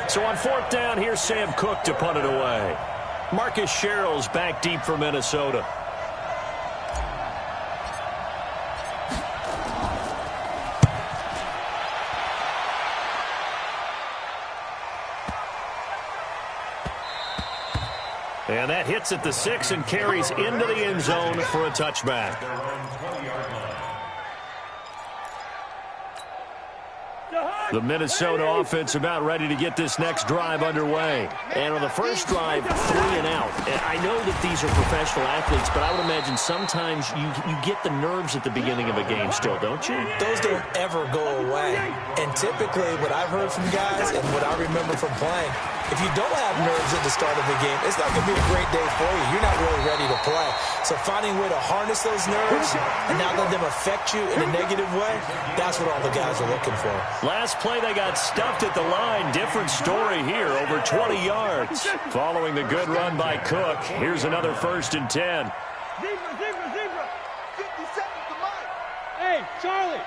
So on fourth down, here's Sam Cook to punt it away. Marcus Sherrill's back deep for Minnesota. And that hits at the 6 and carries into the end zone for a touchback. The Minnesota offense about ready to get this next drive underway. And on the first drive, 3 and out. And I know that these are professional athletes, but I would imagine sometimes you get the nerves at the beginning of a game still, don't you? Those don't ever go away. And typically what I've heard from guys and what I remember from playing, if you don't have nerves at the start of the game, it's not going to be a great day for you. You're not really ready to play. So finding a way to harness those nerves and not let them affect you in a negative way, that's what all the guys are looking for. Last play, they got stuffed at the line. Different story here, over 20 yards. Following the good run by Cook, here's another 1st and 10. Zebra. 50 seconds to mine. Hey, Charlie.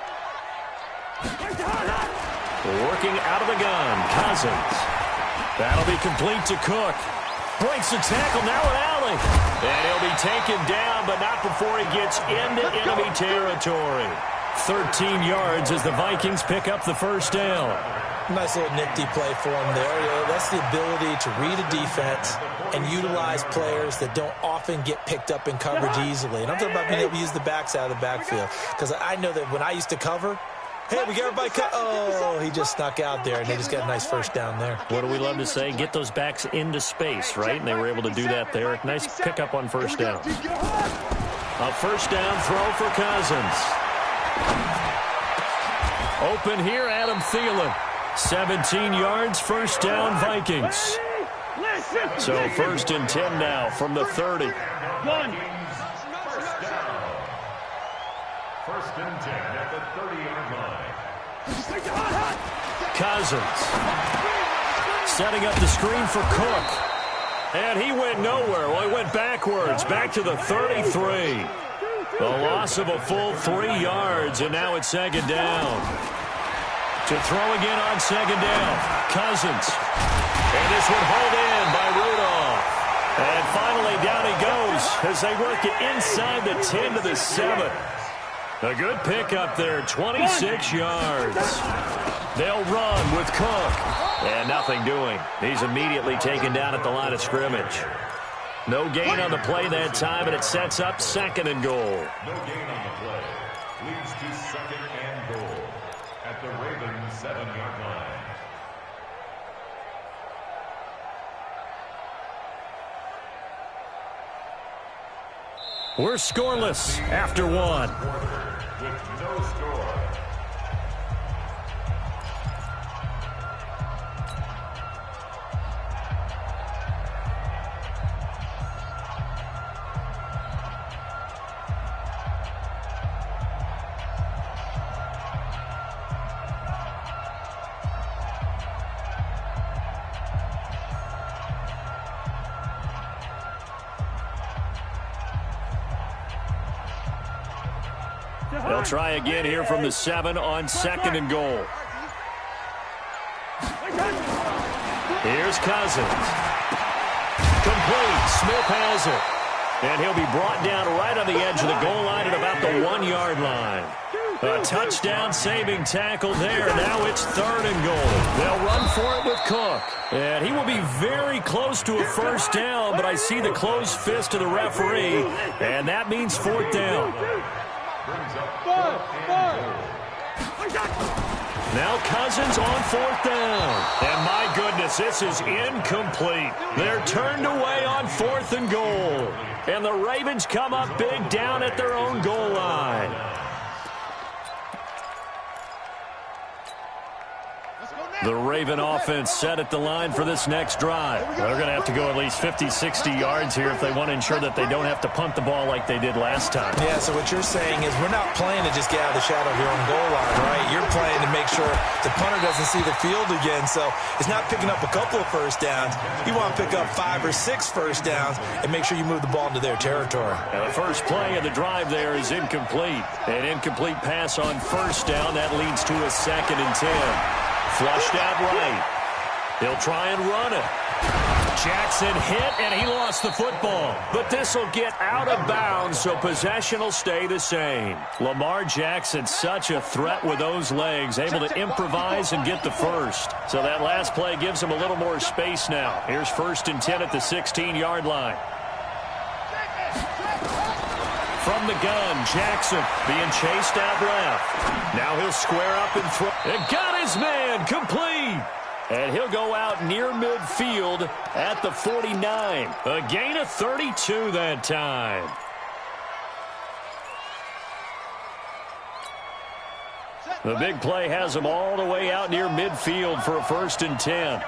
Working out of the gun, Cousins. That'll be complete to Cook. Breaks the tackle, now an alley. And he'll be taken down, but not before he gets into enemy territory. 13 yards as the Vikings pick up the first down. Nice little nifty play for him there. You know, that's the ability to read a defense and utilize players that don't often get picked up in coverage easily. And I'm talking about being able to use the backs out of the backfield. Because I know that when I used to cover, hey, we got everybody cut. Oh, he just snuck out there, and they just got a nice first down there. What do we love to say? Get those backs into space, right? And they were able to do that there. Nice pickup on first down. A first down throw for Cousins. Open here, Adam Thielen. 17 yards, first down, Vikings. So 1st and 10 now from the 30. 1. 1st and 10 at the 30-yard line. Cousins setting up the screen for Cook. And he went nowhere. Well, he went backwards, back to the 33. The loss of a full 3 yards, and now it's 2nd down. To throw again on 2nd down, Cousins. And this one hauled in by Rudolph. And finally down he goes as they work it inside the 10 to the 7. A good pickup there, 26 yards. They'll run with Cook. And nothing doing. He's immediately taken down at the line of scrimmage. No gain on the play that time, and it sets up 2nd and goal. No gain on the play. Leads to 2nd and goal at the Ravens 7-yard line. We're scoreless after 1. With no score. They'll try again here from the 7 on 2nd and goal. Here's Cousins. Complete. Smith has it. And he'll be brought down right on the edge of the goal line at about the 1-yard line. A touchdown saving tackle there. Now it's 3rd and goal. They'll run for it with Cook. And he will be very close to a first down, but I see the closed fist of the referee, and that means 4th down. Now Cousins on 4th down. And my goodness, this is incomplete. They're turned away on 4th and goal. And the Ravens come up big down at their own goal line. The Raven offense set at the line for this next drive. They're going to have to go at least 50, 60 yards here if they want to ensure that they don't have to punt the ball like they did last time. Yeah, so what you're saying is we're not playing to just get out of the shadow of your own goal line, right? You're playing to make sure the punter doesn't see the field again. So it's not picking up a couple of first downs. You want to pick up 5 or 6 first downs and make sure you move the ball into their territory. And the first play of the drive there is incomplete. An incomplete pass on first down. That leads to a 2nd and 10. Flushed out right. He'll try and run it. Jackson hit, and he lost the football. But this will get out of bounds, so possession will stay the same. Lamar Jackson, such a threat with those legs, able to improvise and get the first. So that last play gives him a little more space now. Here's 1st and 10 at the 16-yard line. From the gun, Jackson being chased out left. Now he'll square up and throw. And got his man complete. And he'll go out near midfield at the 49. A gain of 32 that time. The big play has him all the way out near midfield for a 1st and 10.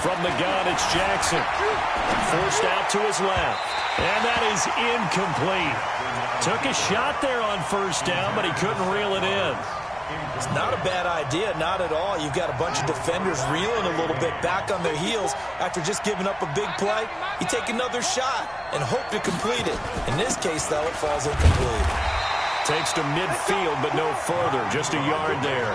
From the gun, it's Jackson. Forced out to his left. And that is incomplete. Took a shot there on 1st down, but he couldn't reel it in. It's not a bad idea, not at all. You've got a bunch of defenders reeling a little bit back on their heels after just giving up a big play. You take another shot and hope to complete it. In this case, though, it falls incomplete. Takes to midfield, but no further. Just a yard there.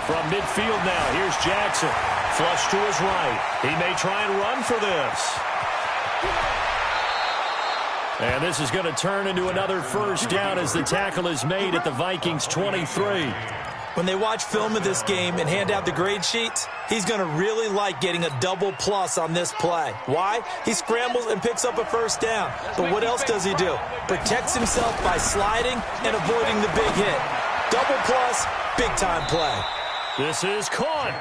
From midfield now, here's Jackson. Flush to his right. He may try and run for this. And this is going to turn into another 1st down as the tackle is made at the Vikings 23. When they watch film of this game and hand out the grade sheets, he's going to really like getting a double plus on this play. Why? He scrambles and picks up a 1st down. But what else does he do? Protects himself by sliding and avoiding the big hit. Double plus, big-time play. This is caught.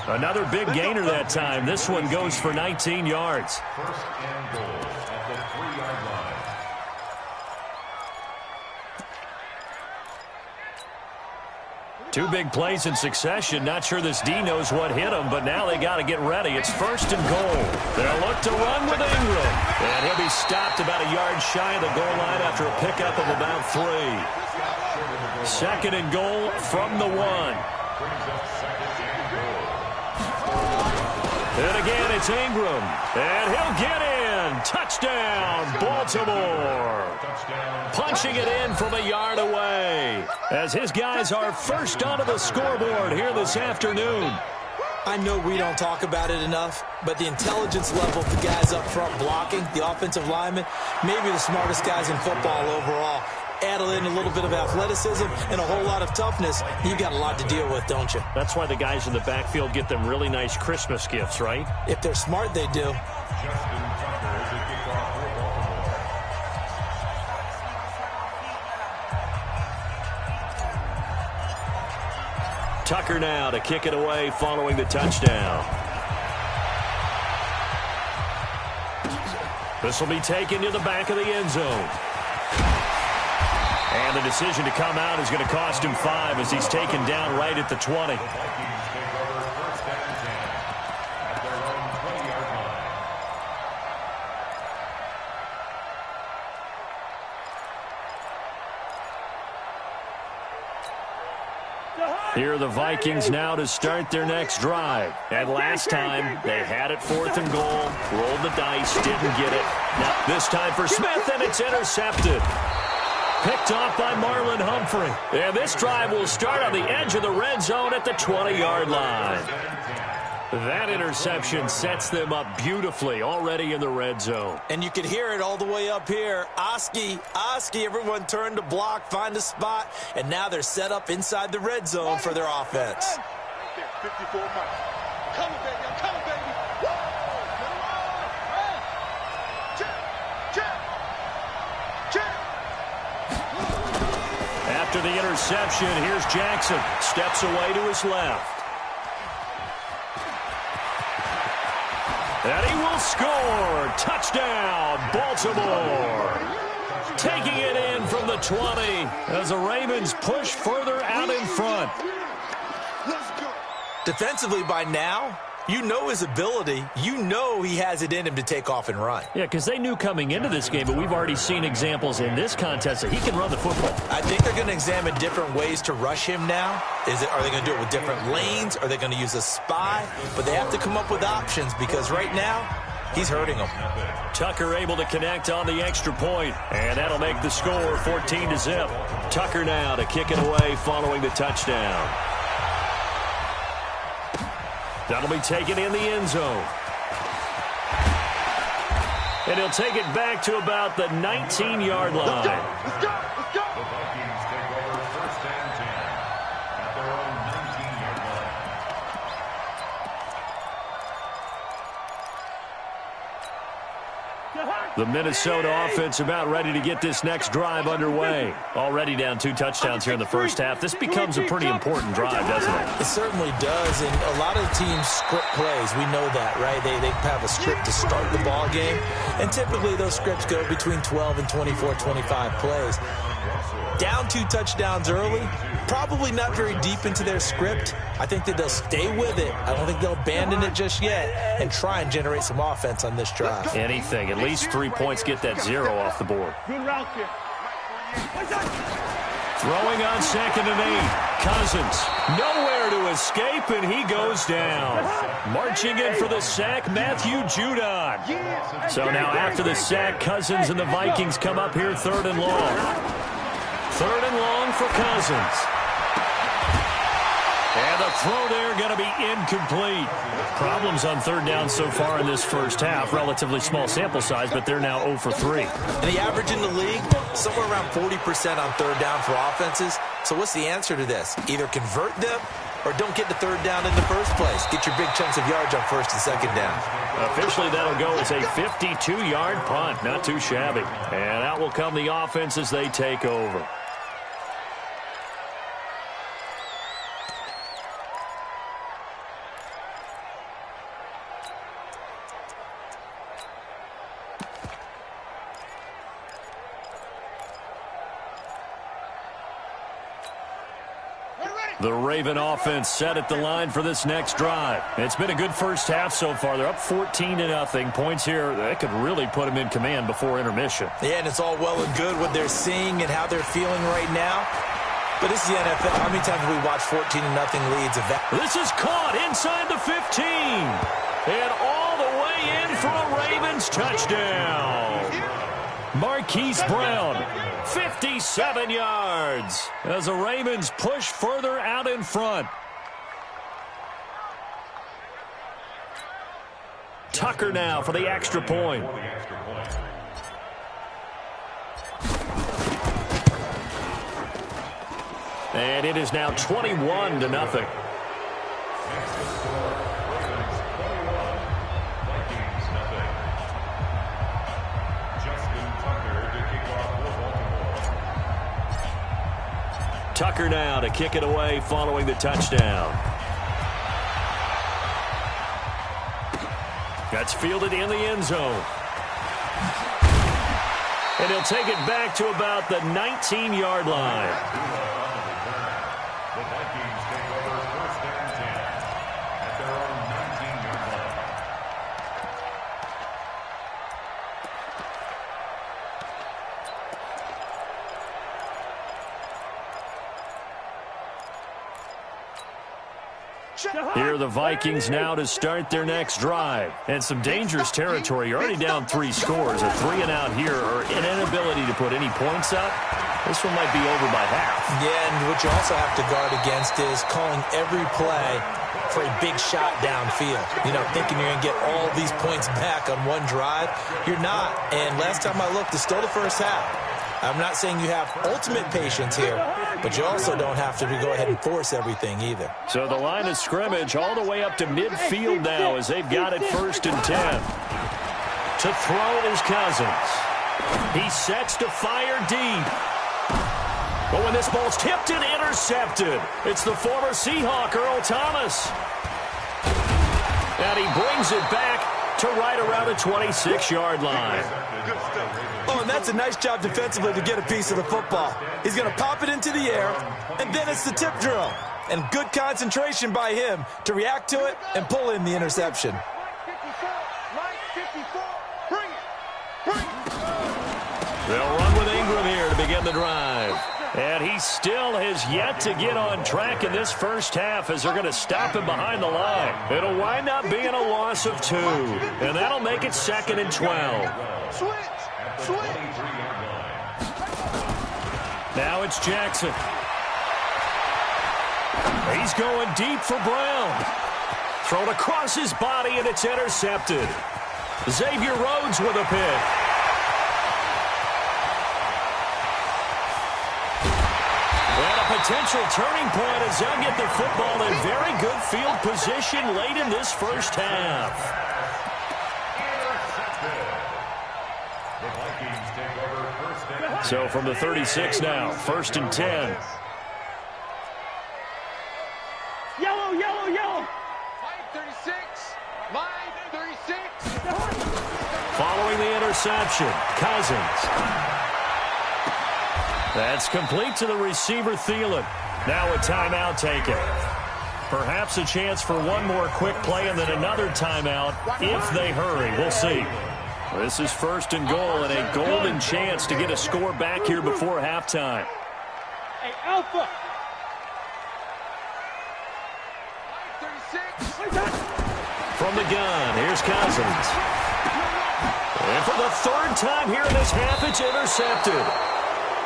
Another big gainer that time. This one goes for 19 yards. 1st and goal at the 3-yard line. Two big plays in succession. Not sure this D knows what hit him, but now they got to get ready. It's 1st and goal. They'll look to run with Ingram. And he'll be stopped about a yard shy of the goal line after a pickup of about 3. 2nd and goal from the 1. And again, it's Ingram. And he'll get in. Touchdown, Baltimore. Punching it in from a yard away. As his guys are first onto the scoreboard here this afternoon. I know we don't talk about it enough, but the intelligence level of the guys up front blocking, the offensive linemen, maybe the smartest guys in football overall. Add in a little bit of athleticism and a whole lot of toughness, you've got a lot to deal with, don't you? That's why the guys in the backfield get them really nice Christmas gifts, right? If they're smart, they do. Tucker now to kick it away following the touchdown. This will be taken to the back of the end zone. And the decision to come out is going to cost him 5 as he's taken down right at the 20. Here are the Vikings now to start their next drive. And last time, they had it 4th and goal, rolled the dice, didn't get it. Now this time for Smith, and it's intercepted. Picked off by Marlon Humphrey. And this drive will start on the edge of the red zone at the 20-yard line. That interception sets them up beautifully already in the red zone. And you can hear it all the way up here. Oski, everyone turned to block, find a spot, and now they're set up inside the red zone for their offense. 54 miles. I'm coming, baby. I'm coming, baby. After the interception, here's Jackson. Steps away to his left. And he will score. Touchdown, Baltimore. Taking it in from the 20 as the Ravens push further out in front. Defensively by now, You know his ability. You know he has it in him to take off and run. Yeah, because they knew coming into this game, but we've already seen examples in this contest that he can run the football. I think they're going to examine different ways to rush him now. Are they going to do it with different lanes? Are they going to use a spy? But they have to come up with options because right now, he's hurting them. Tucker able to connect on the extra point, and that'll make the score 14-0. Tucker now to kick it away following the touchdown. That'll be taken in the end zone. And he'll take it back to about the 19-yard line. Let's go! Let's go! The Vikings take over first and 10 at their own 19-yard line. The Minnesota offense about ready to get this next drive underway. Already down 2 touchdowns here in the first half. This becomes a pretty important drive, doesn't it? It certainly does, and a lot of teams script plays. We know that, right? They have a script to start the ball game, and typically those scripts go between 12 and 24, 25 plays. Down 2 touchdowns early, probably not very deep into their script. I think that they'll stay with it. I don't think they'll abandon it just yet and try and generate some offense on this drive. Anything. At least 3 points, get that 0 off the board. Good route here. Throwing on 2nd and 8. Cousins. Nowhere to escape, and he goes down. Marching in for the sack, Matthew Judon. So now after the sack, Cousins and the Vikings come up here 3rd and long. 3rd and long for Cousins. And the throw there going to be incomplete. Problems on 3rd down so far in this first half. Relatively small sample size, but they're now 0 for 3. And the average in the league, somewhere around 40% on 3rd down for offenses. So what's the answer to this? Either convert them or don't get to 3rd down in the first place. Get your big chunks of yards on 1st and 2nd down. Officially, that'll go as a 52-yard punt. Not too shabby. And out will come the offense as they take over. The Raven offense set at the line for this next drive. It's been a good first half so far. They're up 14-0. Points here that could really put them in command before intermission. Yeah, and it's all well and good what they're seeing and how they're feeling right now. But this is the NFL. How many times have we watched 14-0 leads of that? This is caught inside the 15. And all the way in for a Ravens touchdown. Marquise Brown, 57 yards, as the Ravens push further out in front. Tucker now for the extra point. And it is now 21-0. Tucker now to kick it away following the touchdown. That's fielded in the end zone. And he'll take it back to about the 19-yard line. The Vikings take over first and 10 at their own 19-yard line. Here are the Vikings now to start their next drive. And some dangerous territory. You're already down 3 scores. A 3 and out here, or an inability to put any points up. This one might be over by half. Yeah, and what you also have to guard against is calling every play for a big shot downfield. You know, thinking you're going to get all these points back on one drive. You're not. And last time I looked, it's still the first half. I'm not saying you have ultimate patience here, but you also don't have to go ahead and force everything either. So the line of scrimmage all the way up to midfield now as they've got it 1st and 10. To throw is Cousins. He sets to fire deep. But when this ball's tipped and intercepted, it's the former Seahawk, Earl Thomas. And he brings it back to right around the 26-yard line. Oh, and that's a nice job defensively to get a piece of the football. He's going to pop it into the air, and then it's the tip drill. and good concentration by him to react to it and pull in the interception. They'll run with Ingram here to begin the drive. And he still has yet to get on track in this first half as they're going to stop him behind the line. It'll wind up being a loss of 2, and that'll make it 2nd and 12. Switch. Now it's Jackson. He's going deep for Brown. Thrown across his body, and it's intercepted. Xavier Rhodes with a pick. And a potential turning point as they'll get the football in very good field position late in this first half. So from the 36 now, 1st and 10. Yellow. Line 36. Line 36. Following the interception, Cousins. That's complete to the receiver, Thielen. Now a timeout taken. Perhaps a chance for one more quick play and then another timeout if they hurry. We'll see. This is 1st and goal and a golden chance to get a score back here before halftime. Hey, Alpha. From the gun, here's Cousins. And for the 3rd time here in this half, it's intercepted.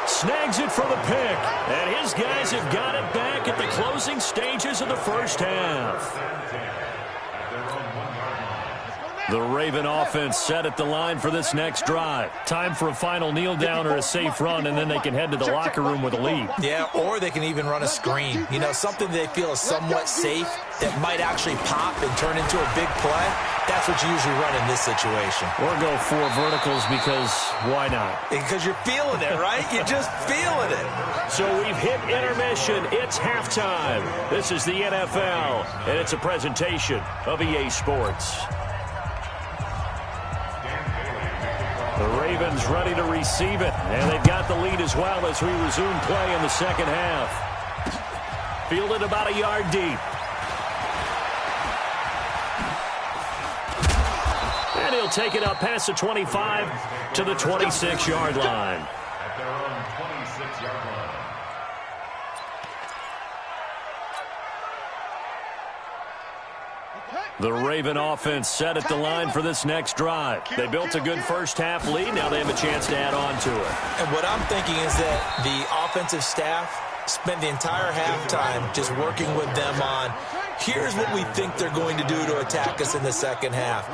Snags it for the pick. And his guys have got it back at the closing stages of the first half. The Raven offense set at the line for this next drive. Time for a final kneel down or a safe run, and then they can head to the locker room with a lead. Yeah, or they can even run a screen. You know, something they feel is somewhat safe that might actually pop and turn into a big play. That's what you usually run in this situation. Or go 4 verticals because why not? Because you're feeling it, right? You're just feeling it. So we've hit intermission. It's halftime. This is the NFL, and it's a presentation of EA Sports. The Ravens ready to receive it, and they've got the lead as well as we resume play in the second half. Fielded about a yard deep. And he'll take it up past the 25 to the 26-yard line. At their own 26-yard line. The Raven offense set at the line for this next drive. They built a good first half lead. Now they have a chance to add on to it. And what I'm thinking is that the offensive staff spent the entire halftime just working with them on, here's what we think they're going to do to attack us in the second half.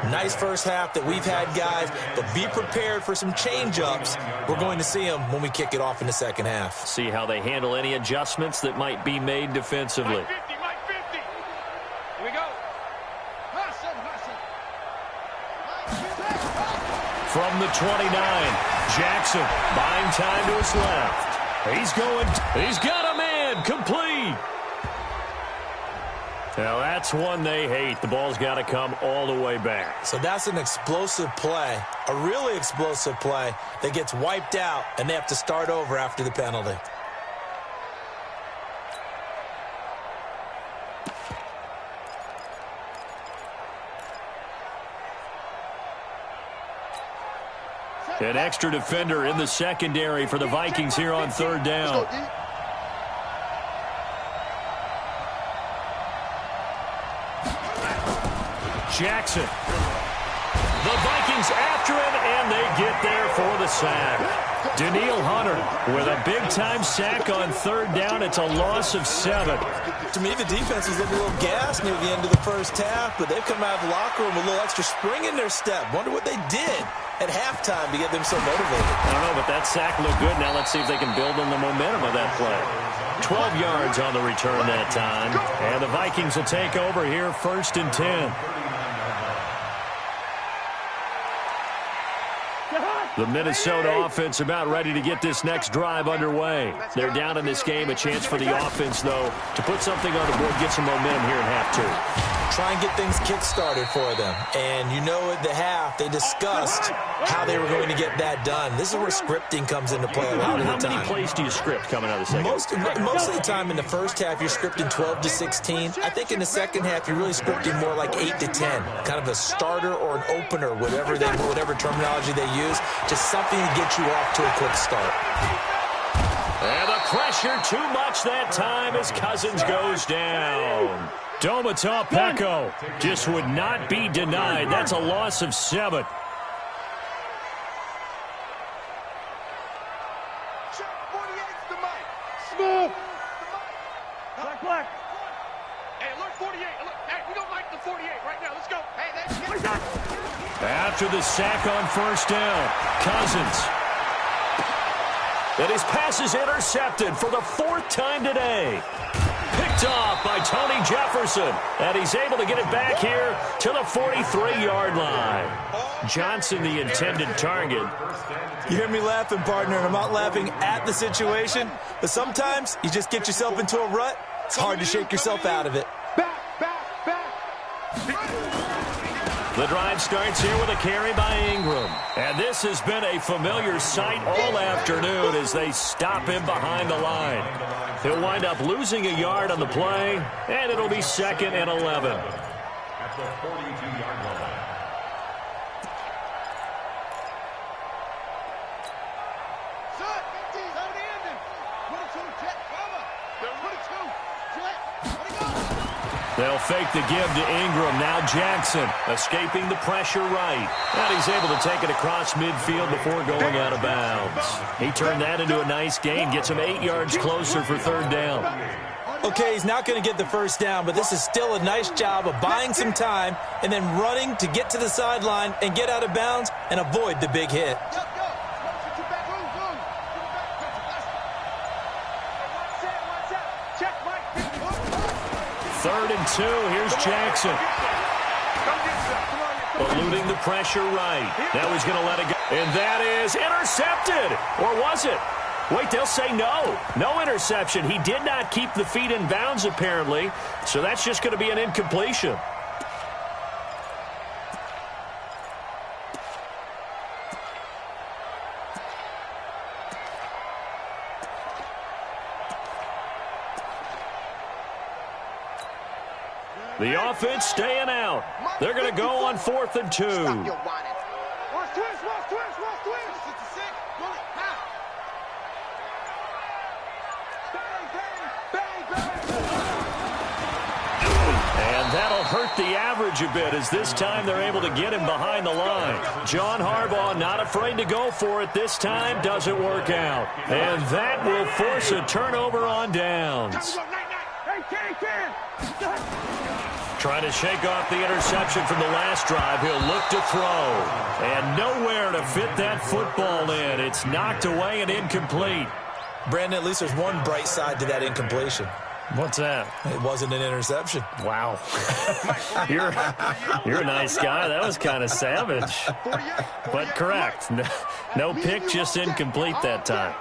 Nice first half that we've had, guys, but be prepared for some change-ups. We're going to see them when we kick it off in the second half. See how they handle any adjustments that might be made defensively. From the 29, Jackson buying time to his left. He's got a man, complete. Now that's one they hate. The ball's got to come all the way back. So that's an explosive play, a really explosive play that gets wiped out, and they have to start over after the penalty. An extra defender in the secondary for the Vikings here on 3rd down. Jackson. The Vikings after him, and they get there for the sack. Daniil Hunter with a big-time sack on 3rd down. It's a loss of 7. To me, the defense was looking a little gassed near the end of the first half, but they've come out of the locker room with a little extra spring in their step. Wonder what they did at halftime to get them so motivated. I don't know, but that sack looked good. Now let's see if they can build on the momentum of that play. 12 yards on the return that time. And the Vikings will take over here 1st and 10. The Minnesota offense about ready to get this next drive underway. They're down in this game. A chance for the offense, though, to put something on the board, get some momentum here in half two. Try and get things kick-started for them. And you know at the half, they discussed how they were going to get that done. This is where scripting comes into play a lot of the time. How many plays do you script coming out of the second? Most of the time in the first half, you're scripting 12 to 16. I think in the second half, you're really scripting more like 8 to 10. Kind of a starter or an opener, whatever terminology they use. Just something to get you off to a quick start. And the pressure too much that time as Cousins goes down. Domata Peko just would not be denied. That's a loss of 7. Smooth. Black. Hey, alert 48. Hey, we don't like the 48 right now. Let's go. Hey, after the sack on first down, Cousins. And his pass is intercepted for the 4th time today. Picked off by Tony Jefferson. And he's able to get it back here to the 43-yard line. Johnson, the intended target. You hear me laughing, partner, and I'm not laughing at the situation, but sometimes you just get yourself into a rut. It's hard to shake yourself out of it. back. The drive starts here with a carry by Ingram. And this has been a familiar sight all afternoon as they stop him behind the line. He'll wind up losing a yard on the play, and it'll be 2nd and 11. At the 42-yard line. They'll fake the give to Ingram. Now Jackson escaping the pressure right. And he's able to take it across midfield before going out of bounds. He turned that into a nice gain. Gets him 8 yards closer for 3rd down. Okay, he's not going to get the first down, but this is still a nice job of buying some time and then running to get to the sideline and get out of bounds and avoid the big hit. 3rd and 2. Here's Jackson. Eluding the pressure right. Now he's going to let it go. And that is intercepted. Or was it? Wait, they'll say no. No interception. He did not keep the feet in bounds, apparently. So that's just going to be an incompletion. The offense staying out. They're going to go on 4th and 2. And that'll hurt the average a bit as this time they're able to get him behind the line. John Harbaugh not afraid to go for it this time. Doesn't work out. And that will force a turnover on downs. Trying to shake off the interception from the last drive. He'll look to throw. And nowhere to fit that football in. It's knocked away and incomplete. Brandon, at least there's one bright side to that incompletion. What's that? It wasn't an interception. Wow. You're a nice guy. That was kind of savage. But correct. No pick, just incomplete that time.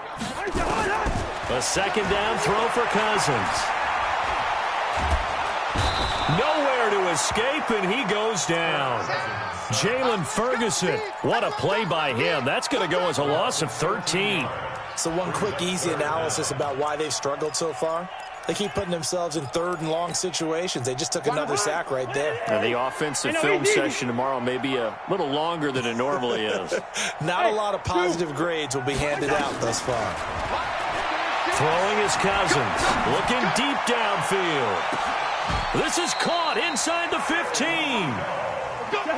A 2nd down throw for Cousins. Nowhere to escape, and he goes down. Jalen Ferguson, what a play by him. That's going to go as a loss of 13. So one quick, easy analysis about why they've struggled so far. They keep putting themselves in 3rd and long situations. They just took another sack right there. And the offensive film session tomorrow may be a little longer than it normally is. Not a lot of positive grades will be handed out thus far. Throwing is Cousins. Looking deep downfield. This is caught inside the 15.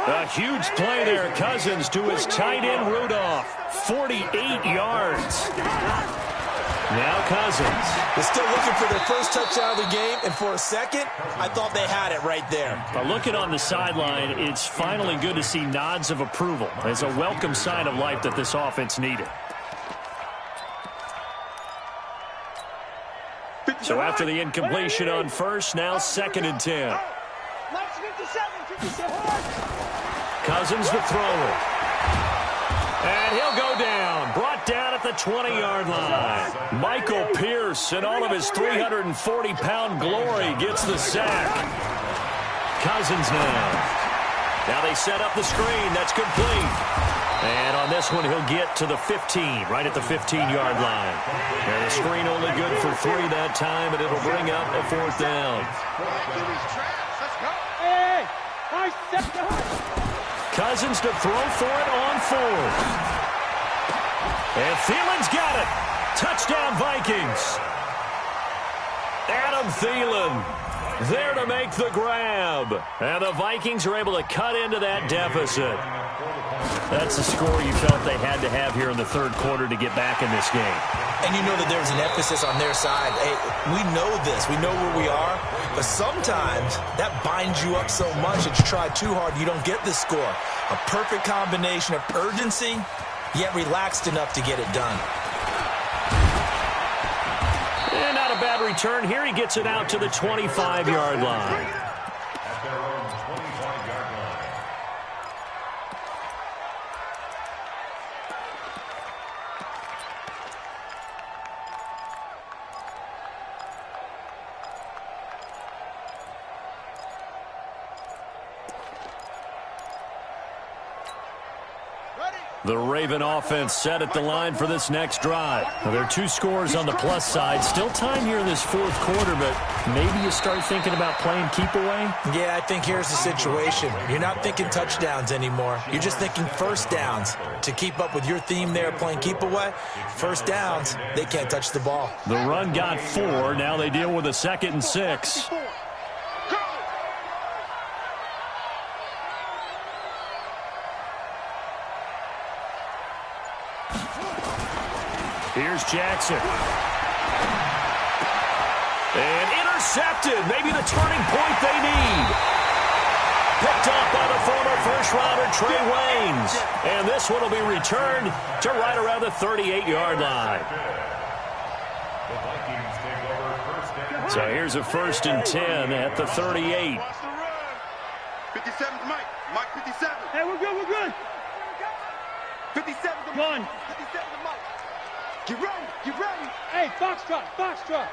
A huge play there. Cousins to his tight end, Rudolph. 48 yards. Now Cousins. They're still looking for their first touchdown of the game, and for a second, I thought they had it right there. But looking on the sideline, it's finally good to see nods of approval. It's a welcome sign of life that this offense needed. So after the incompletion on first, now 2nd and 10. Cousins the thrower. And he'll go down. Brought down at the 20-yard line. Michael Pierce, in all of his 340-pound glory, gets the sack. Cousins now. Now they set up the screen. That's complete. And on this one, he'll get to the 15, right at the 15-yard line. And the screen only good for 3 that time, and it'll bring up a 4th down. Cousins to throw for it on 4th. And Thielen's got it. Touchdown, Vikings. Adam Thielen there to make the grab. And the Vikings are able to cut into that deficit. That's the score you felt they had to have here in the 3rd quarter to get back in this game. And you know that there's an emphasis on their side. Hey, we know this. We know where we are. But sometimes that binds you up so much that you try too hard, you don't get the score. A perfect combination of urgency, yet relaxed enough to get it done. And not a bad return here. He gets it out to the 25-yard line. At their own 25-yard line. The Raven offense set at the line for this next drive. Now, there are 2 scores on the plus side. Still time here in this 4th quarter, but maybe you start thinking about playing keep away? Yeah, I think here's the situation. You're not thinking touchdowns anymore. You're just thinking first downs. To keep up with your theme there, playing keep away, first downs, they can't touch the ball. The run got 4. Now they deal with a 2nd and 6. Here's Jackson. And intercepted. Maybe the turning point they need. Picked up by the former first-rounder Trey Waynes. And this one will be returned to right around the 38-yard line. So here's a 1st and 10 at the 38. 57's Mike. Mike 57. Hey, we're good, we're good. 57's Gun. 57's Mike. Get ready, get ready. Hey, Foxtrot, Foxtrot.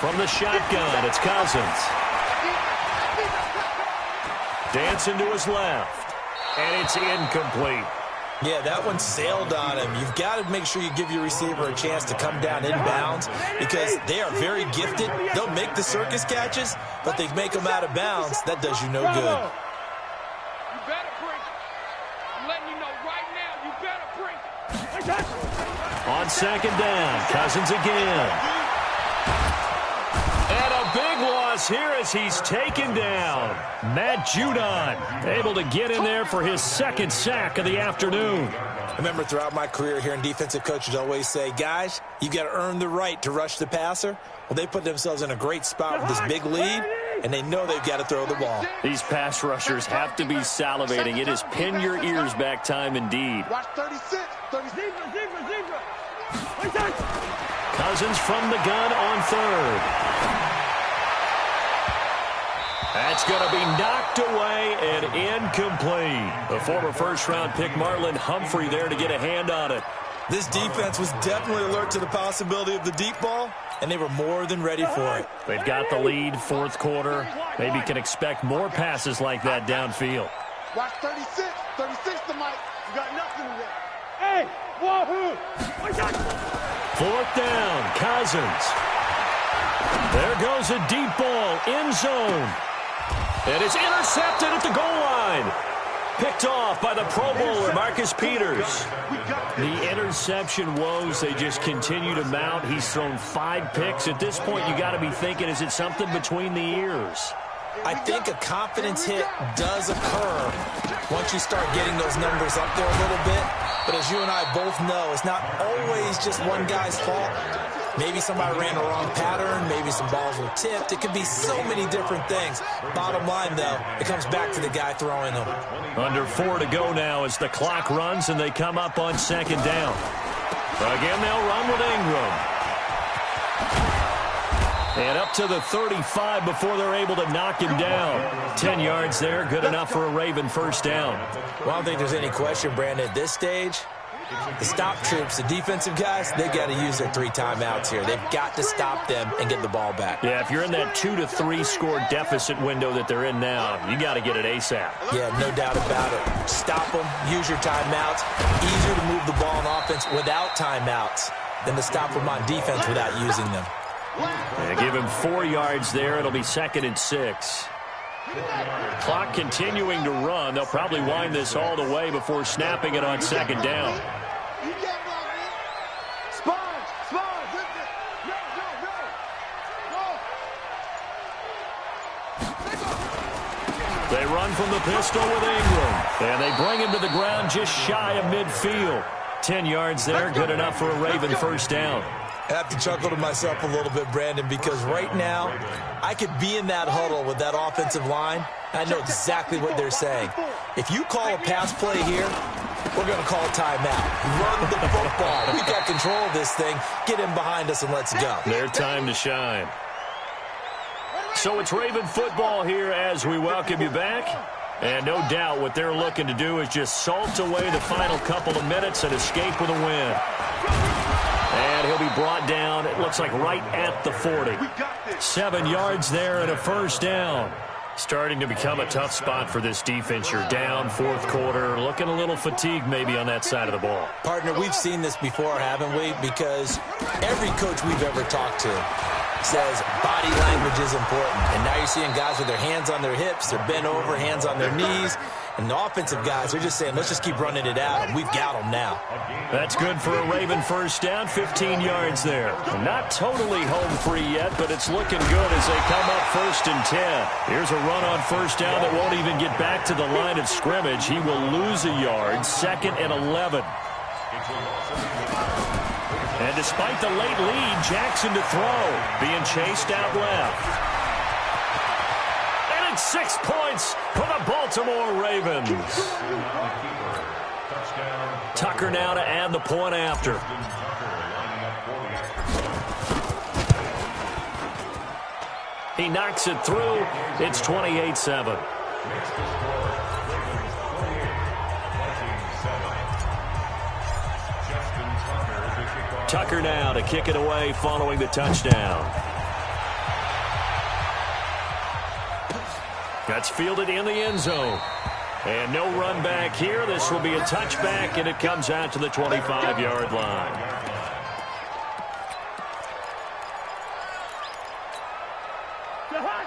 From the shotgun, it's Cousins. Dancing to his left. And it's incomplete. Yeah, that one sailed on him. You've got to make sure you give your receiver a chance to come down inbounds because they are very gifted. They'll make the circus catches, but they make them out of bounds. That does you no good. You better bring it. I'm letting you know right now, you better bring it. On 2nd down, Cousins again. And a big loss here as he's taken down. Matt Judon able to get in there for his 2nd sack of the afternoon. I remember throughout my career hearing defensive coaches always say, guys, you got to earn the right to rush the passer. Well, they put themselves in a great spot with this big lead, and they know they've got to throw the ball. These pass rushers have to be salivating. It is pin your ears back time indeed. Watch 36. 36. Zebra. Cousins from the gun on 3rd. That's going to be knocked away and incomplete. The former first-round pick Marlon Humphrey there to get a hand on it. This defense was definitely alert to the possibility of the deep ball, and they were more than ready for it. They've got the lead, 4th quarter. Maybe can expect more passes like that downfield. Watch 36. 36 to Mike. You got nothing to that. Hey, wahoo. 4th down, Cousins. There goes a deep ball, end zone. And it's intercepted at the goal line. Picked off by the Pro Bowler, Marcus Peters. The interception woes, they just continue to mount. He's thrown 5 picks. At this point, you got to be thinking, is it something between the ears? I think a confidence hit does occur once you start getting those numbers up there a little bit. But as you and I both know, it's not always just one guy's fault. Maybe somebody ran the wrong pattern. Maybe some balls were tipped. It could be so many different things. Bottom line, though, it comes back to the guy throwing them. Under 4 to go now as the clock runs and they come up on 2nd down. Again, they'll run with Ingram. And up to the 35 before they're able to knock him down. 10 yards there, good enough for a Raven first down. Well, I don't think there's any question, Brandon, at this stage, the stop troops, the defensive guys, they've got to use their 3 timeouts here. They've got to stop them and get the ball back. Yeah, if you're in that 2 to 3 score deficit window that they're in now, you got to get it ASAP. Yeah, no doubt about it. Stop them, use your timeouts. Easier to move the ball on offense without timeouts than to stop them on defense without using them. Yeah, give him 4 yards there. It'll be 2nd and 6. Clock continuing to run. They'll probably wind this all the way before snapping it on 2nd down. They run from the pistol with Ingram. And they bring him to the ground just shy of midfield. 10 yards there, good enough for a Raven first down. I have to chuckle to myself a little bit, Brandon, because right now I could be in that huddle with that offensive line. I know exactly what they're saying. If you call a pass play here, we're going to call a timeout. Run the football. We've got control of this thing. Get him behind us and let's go. Their time to shine. So it's Raven football here as we welcome you back. And no doubt what they're looking to do is just salt away the final couple of minutes and escape with a win. And he'll be brought down, it looks like right at the 40. 7 yards there and a first down. Starting to become a tough spot for this defense. You're down, 4th quarter, looking a little fatigued maybe on that side of the ball. Partner, we've seen this before, haven't we? Because every coach we've ever talked to says body language is important. And now you're seeing guys with their hands on their hips, they're bent over, hands on their knees. And the offensive guys are just saying, let's just keep running it out, and we've got them now. That's good for a Raven first down, 15 yards there. Not totally home free yet, but it's looking good as they come up 1st and 10. Here's a run on first down that won't even get back to the line of scrimmage. He will lose a yard, 2nd and 11. And despite the late lead, Jackson to throw, being chased out left. 6 points for the Baltimore Ravens. Tucker now to add the point after. He knocks it through. It's 28-7. Tucker now to kick it away following the touchdown. That's fielded in the end zone. And no run back here. This will be a touchback, and it comes out to the 25-yard line.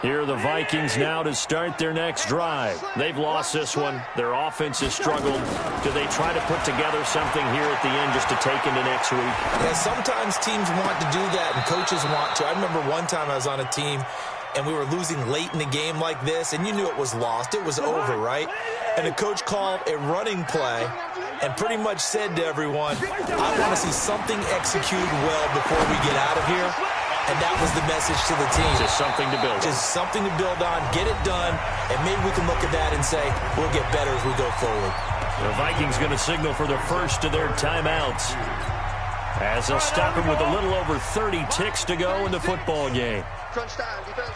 Here are the Vikings now to start their next drive. They've lost this one. Their offense has struggled. Do they try to put together something here at the end just to take into next week? Yeah, sometimes teams want to do that, and coaches want to. I remember one time I was on a team, and we were losing late in the game like this, and you knew it was lost. It was over, right? And the coach called a running play and pretty much said to everyone, I want to see something executed well before we get out of here. And that was the message to the team. Just something to build on. Just something to build on, get it done, and maybe we can look at that and say, we'll get better as we go forward. The Vikings going to signal for the first of their timeouts, as they'll stop him with a little over 30 ticks to go in the football game. Crunch time, defense.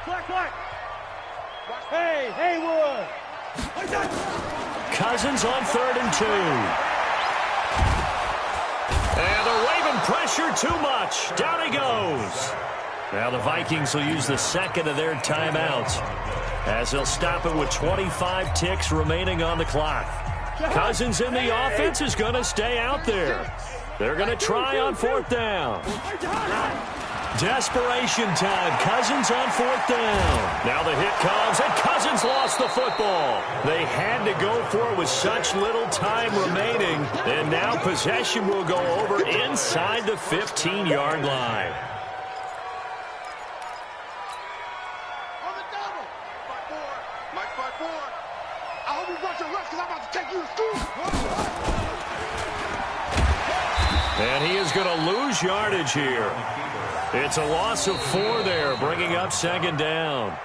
Black. Hey, Haywood. Cousins on 3rd and 2. And the Raven pressure too much. Down he goes. Now the Vikings will use the 2nd of their timeouts, as they'll stop it with 25 ticks remaining on the clock. Cousins in the offense is going to stay out there. They're going to try on 4th down. Desperation time. Cousins on 4th down. Now the hit comes, and Cousins lost the football. They had to go for it with such little time remaining, and now possession will go over inside the 15-yard line. On the double. 5-4. Mike 5-4. I hope you brought your refs because I'm about to take you to school. And he is going to lose yardage here. It's a loss of 4 there, bringing up 2nd down.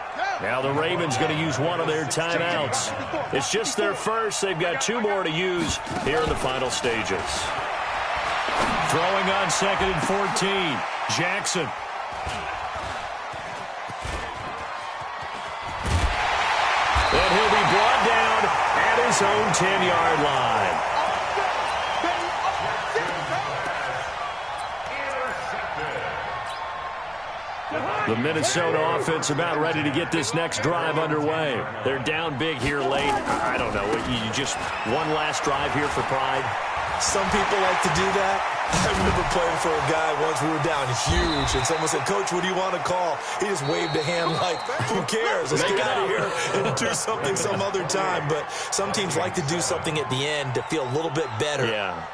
Now the Ravens going to use one of their timeouts. It's just their first. They've got 2 more to use here in the final stages. Throwing on 2nd and 14. Jackson. its own 10-yard line. The Minnesota offense about ready to get this next drive underway. They're down big here late. I don't know. You just one last drive here for pride? Some people like to do that. I remember playing for a guy once. We were down huge, and someone said, "Coach, what do you want to call?" He just waved a hand like, who cares? Let's get out of here and do something some other time. But some teams like to do something at the end to feel a little bit better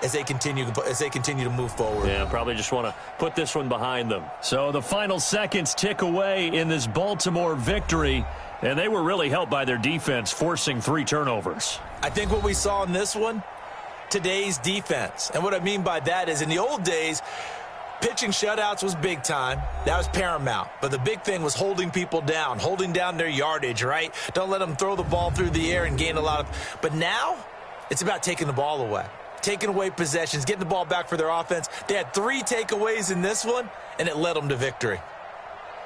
as they continue to move forward. Yeah, probably just want to put this one behind them. So the final seconds tick away in this Baltimore victory, and they were really helped by their defense forcing 3 turnovers. I think what we saw in this one, today's defense. And what I mean by that is in the old days, pitching shutouts was big time. That was paramount. But the big thing was holding people down, holding down their yardage, right? Don't let them throw the ball through the air and gain a lot of... But now, it's about taking the ball away, taking away possessions, getting the ball back for their offense. They had 3 takeaways in this one, and it led them to victory.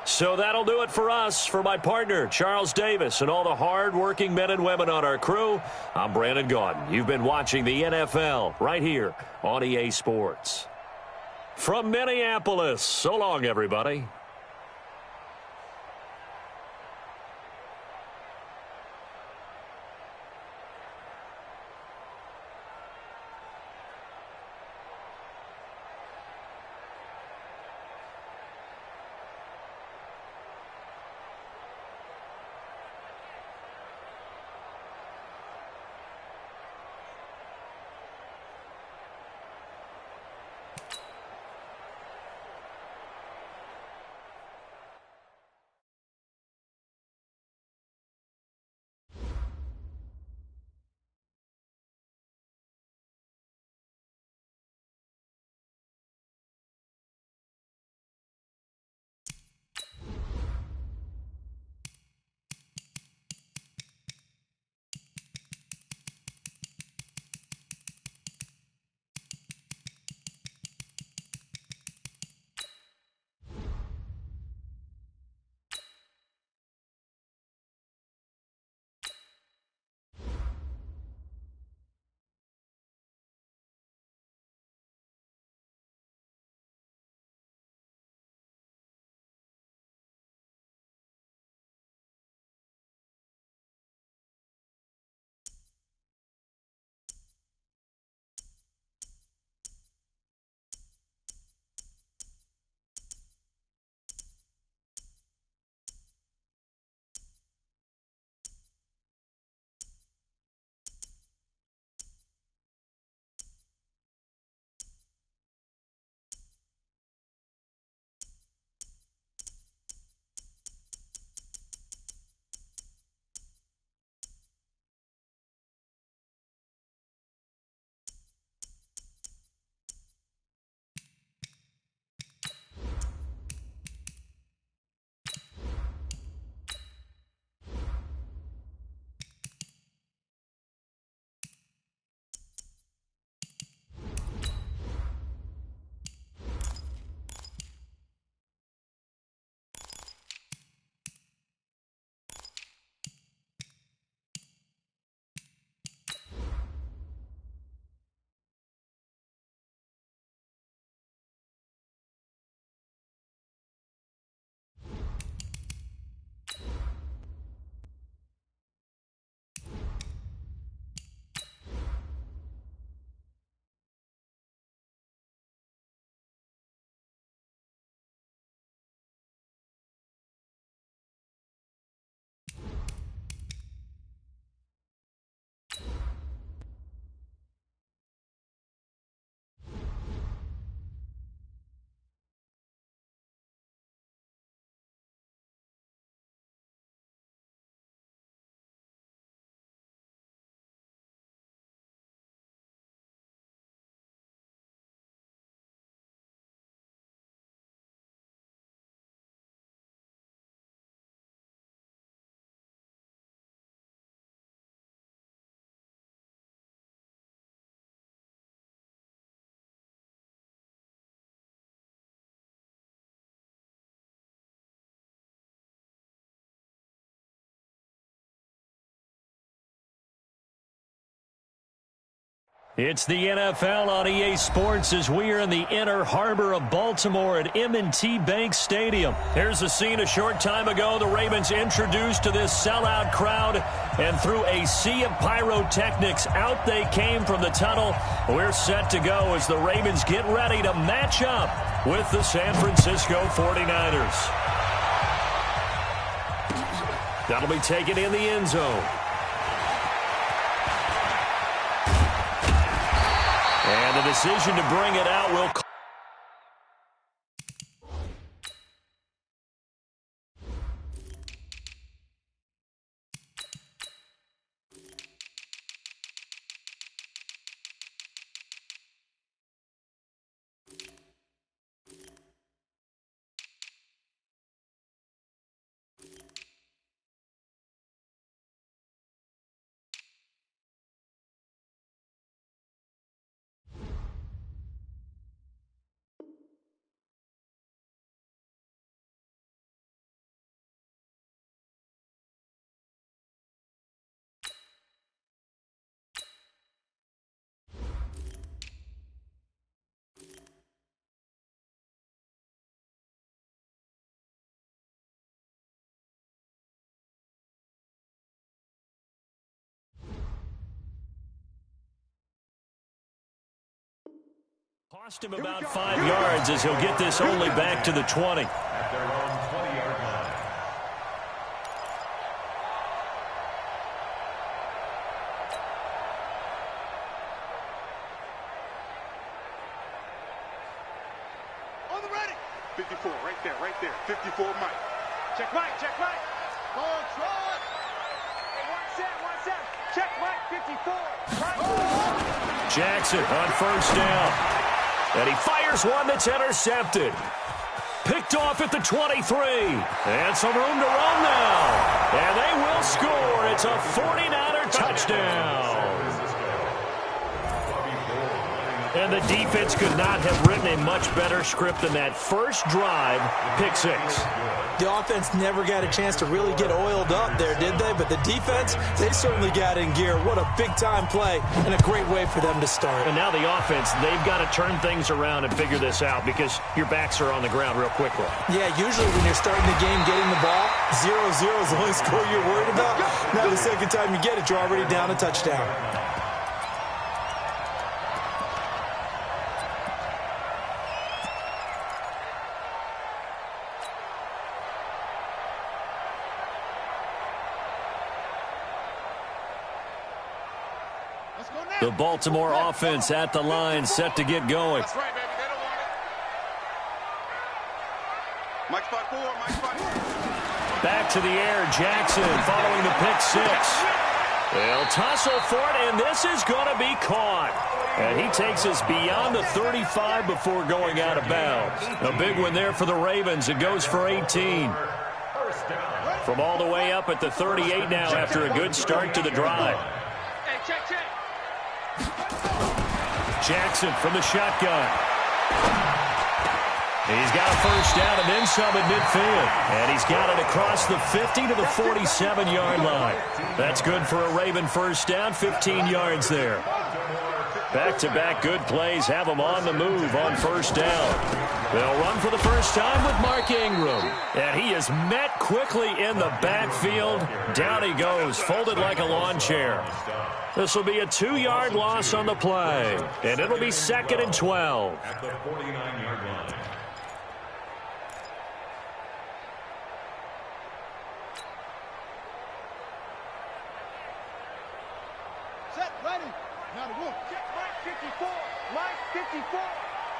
So that'll do it for us. For my partner, Charles Davis, and all the hard-working men and women on our crew, I'm Brandon Gaudin. You've been watching the NFL right here on EA Sports. From Minneapolis, so long, everybody. It's the NFL on EA Sports as we are in the inner harbor of Baltimore at M&T Bank Stadium. Here's a scene a short time ago. The Ravens introduced to this sellout crowd, and through a sea of pyrotechnics, out they came from the tunnel. We're set to go as the Ravens get ready to match up with the San Francisco 49ers. That'll be taken in the end zone. And the decision to bring it out will cost him about 5 yards as he'll get this only back to the 20. At their own 20-yard line. On the ready. 54, right there. 54, Mike. Check Mike. Long shot. Hey, one set. Check Mike, 54. Right. Jackson on first down. And he fires one that's intercepted. Picked off at the 23. And some room to run now. And they will score. It's a 49er touchdown. And the defense could not have written a much better script than that first drive, pick six. The offense never got a chance to really get oiled up there, did they? But the defense, they certainly got in gear. What a big-time play and a great way for them to start. And now the offense, they've got to turn things around and figure this out because your backs are on the ground real quickly. Yeah, usually when you're starting the game getting the ball, 0-0 is the only score you're worried about. Now the second time you get it, you're already down a touchdown. The Baltimore offense at the line, set to get going. That's right, baby. They don't want it. Mike spot 4. Back to the air, Jackson following the pick six. They'll tussle for it, and this is going to be caught. And he takes us beyond the 35 before going out of bounds. A big one there for the Ravens. It goes for 18. From all the way up at the 38 now after a good start to the drive. Hey, check. Jackson from the shotgun. He's got a first down and then some at midfield. And he's got it across the 50 to the 47-yard line. That's good for a Raven first down, 15 yards there. Back-to-back good plays have them on the move on first down. They'll run for the first time with Mark Ingram. And he is met quickly in the backfield. Down he goes, folded like a lawn chair. This will be a 2-yard loss on the play. And it'll be 2nd and 12. At the 49-yard line. Set, ready. Now the move. Check Mike 54. Mike 54.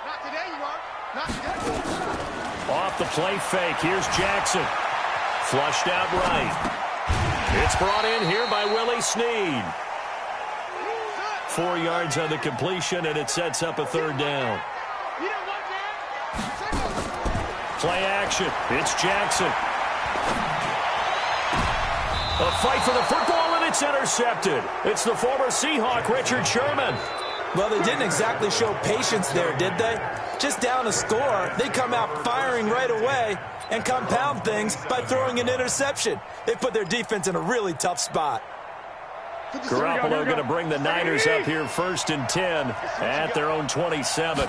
Not today, you are. Not today. Off the play fake. Here's Jackson. Flushed out right. It's brought in here by Willie Snead. 4 yards on the completion, and it sets up a third down. Play action. It's Jackson. A fight for the football, and it's intercepted. It's the former Seahawk, Richard Sherman. Well, they didn't exactly show patience there, did they? Just down a score, they come out firing right away and compound things by throwing an interception. They put their defense in a really tough spot. Garoppolo going to bring the Niners up here 1st and 10 at their own 27.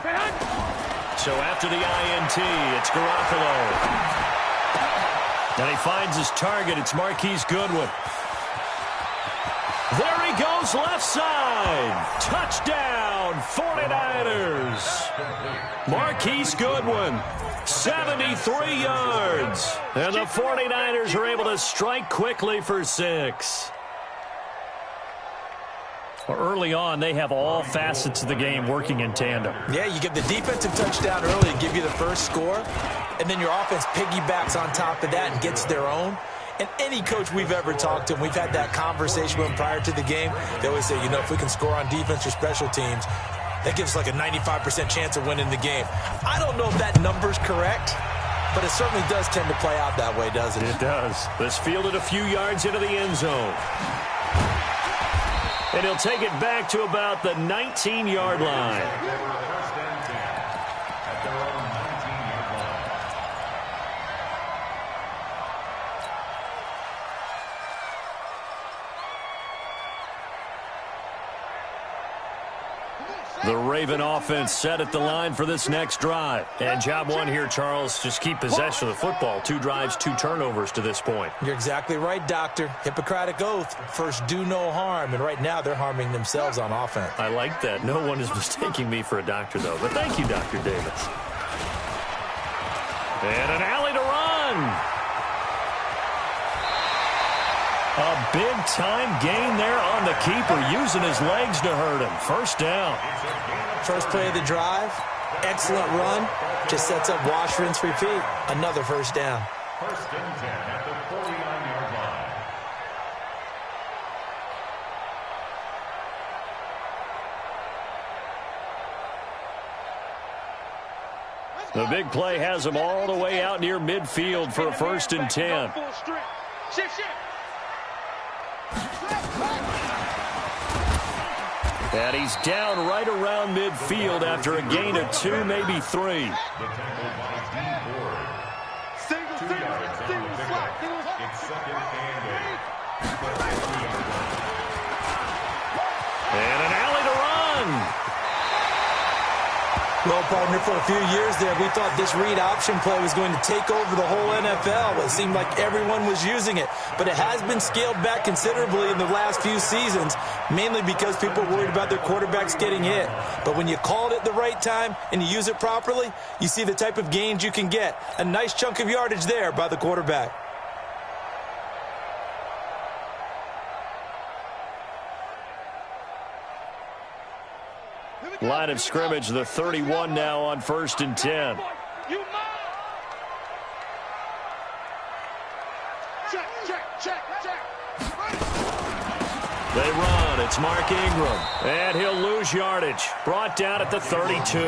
So after the INT, it's Garoppolo. And he finds his target. It's Marquise Goodwin. There he goes, left side. Touchdown, 49ers. Marquise Goodwin, 73 yards. And the 49ers are able to strike quickly for 6. Well, early on, they have all facets of the game working in tandem. Yeah, you get the defensive touchdown early to give you the first score, and then your offense piggybacks on top of that and gets their own. And any coach we've ever talked to, and we've had that conversation with them prior to the game, they always say, you know, if we can score on defense or special teams, that gives like a 95% chance of winning the game. I don't know if that number's correct, but it certainly does tend to play out that way, doesn't it? It does. This fielded a few yards into the end zone. And he'll take it back to about the 19-yard line. The Raven offense set at the line for this next drive. And job one here, Charles, just keep possession of the football. 2 drives, 2 turnovers to this point. You're exactly right, Doctor. Hippocratic oath. First, do no harm. And right now, they're harming themselves on offense. I like that. No one is mistaking me for a doctor, though. But thank you, Dr. Davis. And an alley to run. A big-time gain there on the keeper, using his legs to hurt him. First down. First play of the drive. Excellent run. Just sets up wash, rinse, repeat. Another first down. First and 10 at the 49-yard line. The big play has him all the way out near midfield for a 1st and 10. And he's down right around midfield after a gain of 2, maybe 3. The tackle by D. Ford. 2 yards on the pickup. It's 2nd and 8. And an alley to run. Well, partner, for a few years there, we thought this read option play was going to take over the whole NFL. It seemed like everyone was using it. But it has been scaled back considerably in the last few seasons, mainly because people are worried about their quarterbacks getting hit. But when you call it at the right time and you use it properly, you see the type of gains you can get. A nice chunk of yardage there by the quarterback. Line of scrimmage, the 31 now on 1st and 10. They run. It's Mark Ingram. And he'll lose yardage. Brought down at the 32.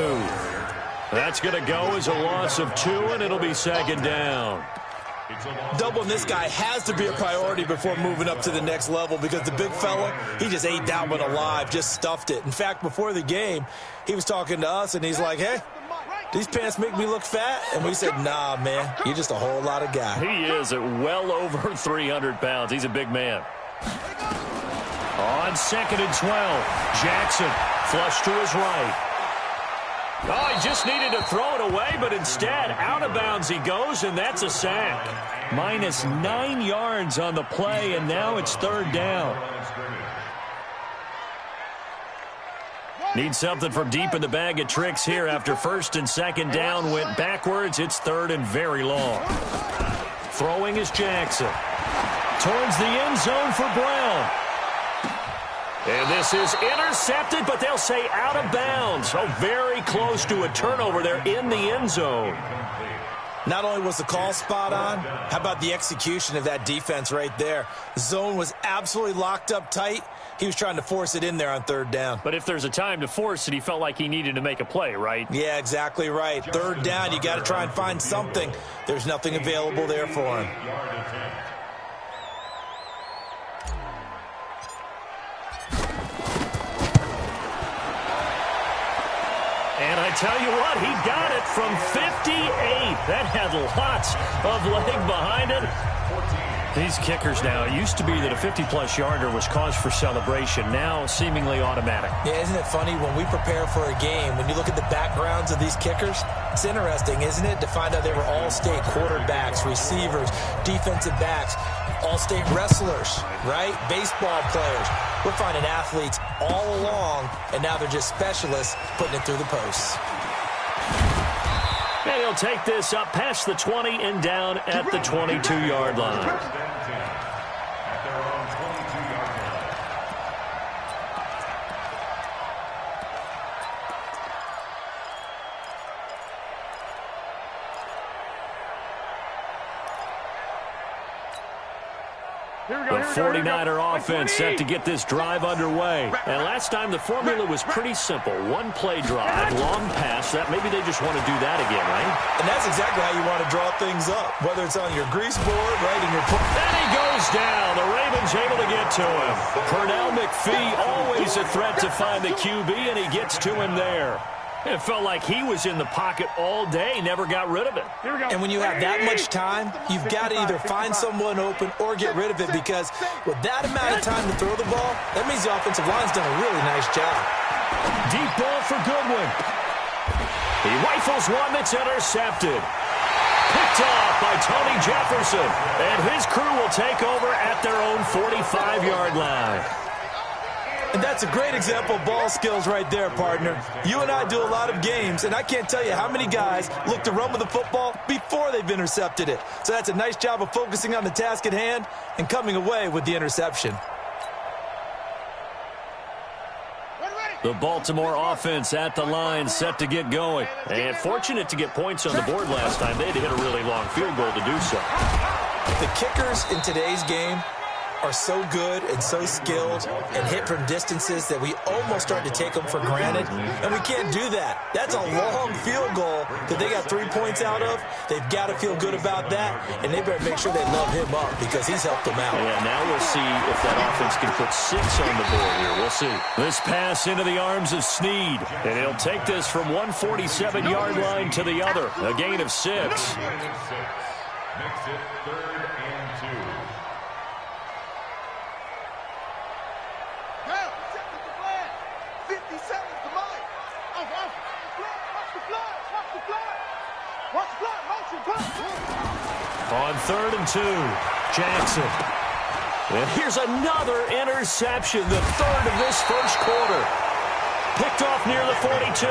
That's going to go as a loss of 2, and it'll be 2nd down. Doubling this guy has to be a priority before moving up to the next level, because the big fella, he just ate that one alive, just stuffed it. In fact, before the game, he was talking to us, and he's like, hey, these pants make me look fat? And we said, nah, man, you're just a whole lot of guy. He is at well over 300 pounds. He's a big man. On 2nd and 12, Jackson flush to his right. Oh, he just needed to throw it away, but instead, out of bounds he goes, and that's a sack. Minus 9 yards on the play, and now it's 3rd down. Need something from deep in the bag of tricks here after 1st and 2nd down went backwards. It's 3rd and very long. Throwing is Jackson. Towards the end zone for Brown. And this is intercepted, but they'll say out of bounds. Oh, very close to a turnover there in the end zone. Not only was the call spot on, how about the execution of that defense right there? Zone was absolutely locked up tight. He was trying to force it in there on 3rd down. But if there's a time to force it, he felt like he needed to make a play, right? Yeah, exactly right. 3rd down, you got to try and find something. There's nothing available there for him. And I tell you what, he got it from 58. That had lots of leg behind it. These kickers now, it used to be that a 50-plus yarder was cause for celebration. Now, seemingly automatic. Yeah, isn't it funny when we prepare for a game, when you look at the backgrounds of these kickers, it's interesting, isn't it, to find out they were all-state quarterbacks, receivers, defensive backs, all-state wrestlers, right? Baseball players. We're finding athletes all along, and now they're just specialists putting it through the posts. And he'll take this up past the 20 and down at the 22-yard line. The 49er offense set to get this drive underway. And last time the formula was pretty simple. One-play drive, long pass. That maybe they just want to do that again, right? And that's exactly how you want to draw things up, whether it's on your grease board, right, in your... And he goes down. The Ravens able to get to him. Pernell McPhee, always a threat to find the QB, and he gets to him there. It felt like he was in the pocket all day, never got rid of it. And when you have that much time, you've got to either find someone open or get rid of it, because with that amount of time to throw the ball, that means the offensive line's done a really nice job. Deep ball for Goodwin. He rifles one that's intercepted. Picked off by Tony Jefferson. And his crew will take over at their own 45-yard line. And that's a great example of ball skills right there, partner. You and I do a lot of games, and I can't tell you how many guys look to run with the football before they've intercepted it. So that's a nice job of focusing on the task at hand and coming away with the interception. The Baltimore offense at the line, set to get going. And fortunate to get points on the board last time. They had to hit a really long field goal to do so. The kickers in today's game are so good and so skilled and hit from distances that we almost start to take them for granted, and we can't do that. That's a long field goal that they got 3 points out of. They've got to feel good about that, and they better make sure they love him up because he's helped them out. Yeah, now we'll see if that offense can put 6 on the board here. We'll see. This pass into the arms of Snead, and he'll take this from one 47-yard line to the other, a gain of 6. Makes it 3rd and 2. On 3rd and 2, Jackson. And here's another interception, the 3rd of this first quarter. Picked off near the 42.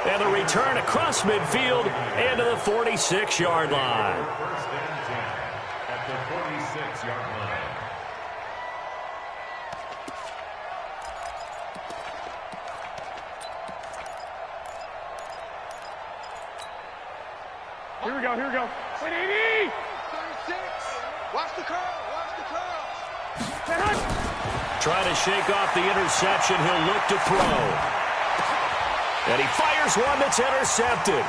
And the return across midfield and to the 46-yard line. 1st and 10 at the 46-yard line. Here we go, here we go. Wait, 80! 36. Watch the curl, watch the curl. Trying to shake off the interception. He'll look to throw. And he fires one that's intercepted.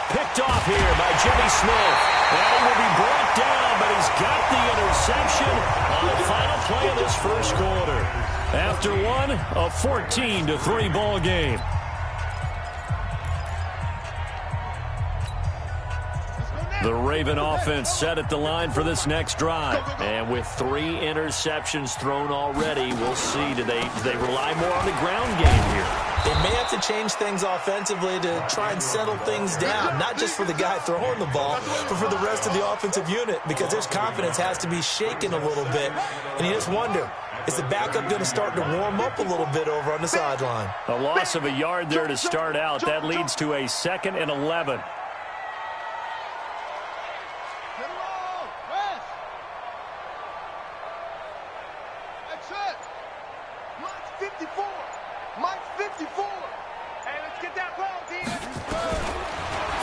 Picked off here by Jimmy Smith. And he will be brought down, but he's got the interception on the final play of this first quarter. After one, a 14-3 ball game. The Raven offense set at the line for this next drive. And with 3 interceptions thrown already, we'll see. Do they rely more on the ground game here? They may have to change things offensively to try and settle things down, not just for the guy throwing the ball, but for the rest of the offensive unit, because his confidence has to be shaken a little bit. And you just wonder, is the backup going to start to warm up a little bit over on the sideline? A loss of a yard there to start out. That leads to a 2nd and 11.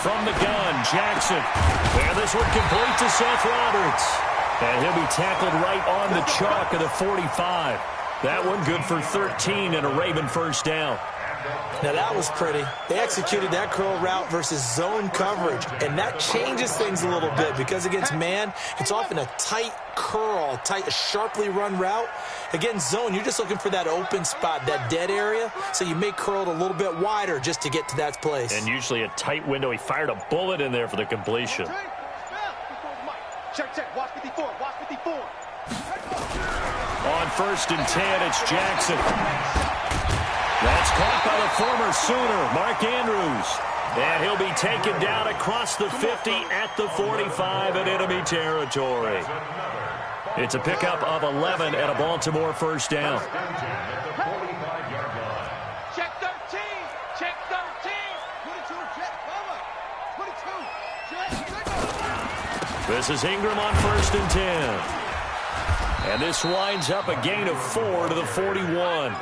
From the gun, Jackson. And this one complete to Seth Roberts. And he'll be tackled right on the chalk of the 45. That one good for 13 and a Raven first down. Now that was pretty. They executed that curl route versus zone coverage, and that changes things a little bit because against man, it's often a tight curl, tight, sharply run route. Against zone, you're just looking for that open spot, that dead area, so you may curl it a little bit wider just to get to that place. And usually a tight window. He fired a bullet in there for the completion. Check, check. Watch 54. Watch 54. On 1st and 10, it's Jackson. That's caught by the former Sooner, Mark Andrews. And he'll be taken down across the 50 at the 45 in enemy territory. It's a pickup of 11 and a Baltimore first down. Check 13. Check 13. 22. Check. Cover. 22. Check. This is Ingram on 1st and 10. And this winds up a gain of 4 to the 41.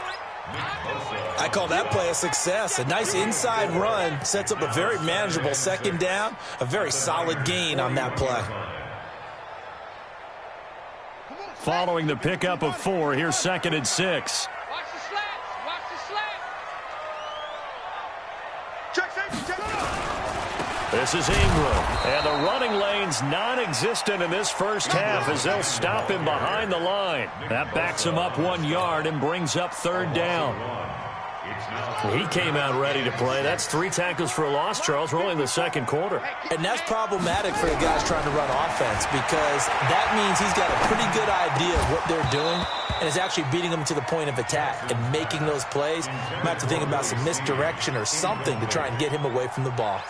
I call that play a success. A nice inside run sets up a very manageable second down. A very solid gain on that play. Following the pickup of 4, here's 2nd and 6. Watch the slats. Watch the slats. Check safety. Check. This is Ingram. And the running lane's non-existent in this first half as they'll stop him behind the line. That backs him up 1 yard and brings up 3rd down. He came out ready to play. That's 3 tackles for a loss, Charles. We're only in the 2nd quarter. And that's problematic for the guys trying to run offense because that means he's got a pretty good idea of what they're doing and is actually beating them to the point of attack and making those plays. Might have to think about some misdirection or something to try and get him away from the ball.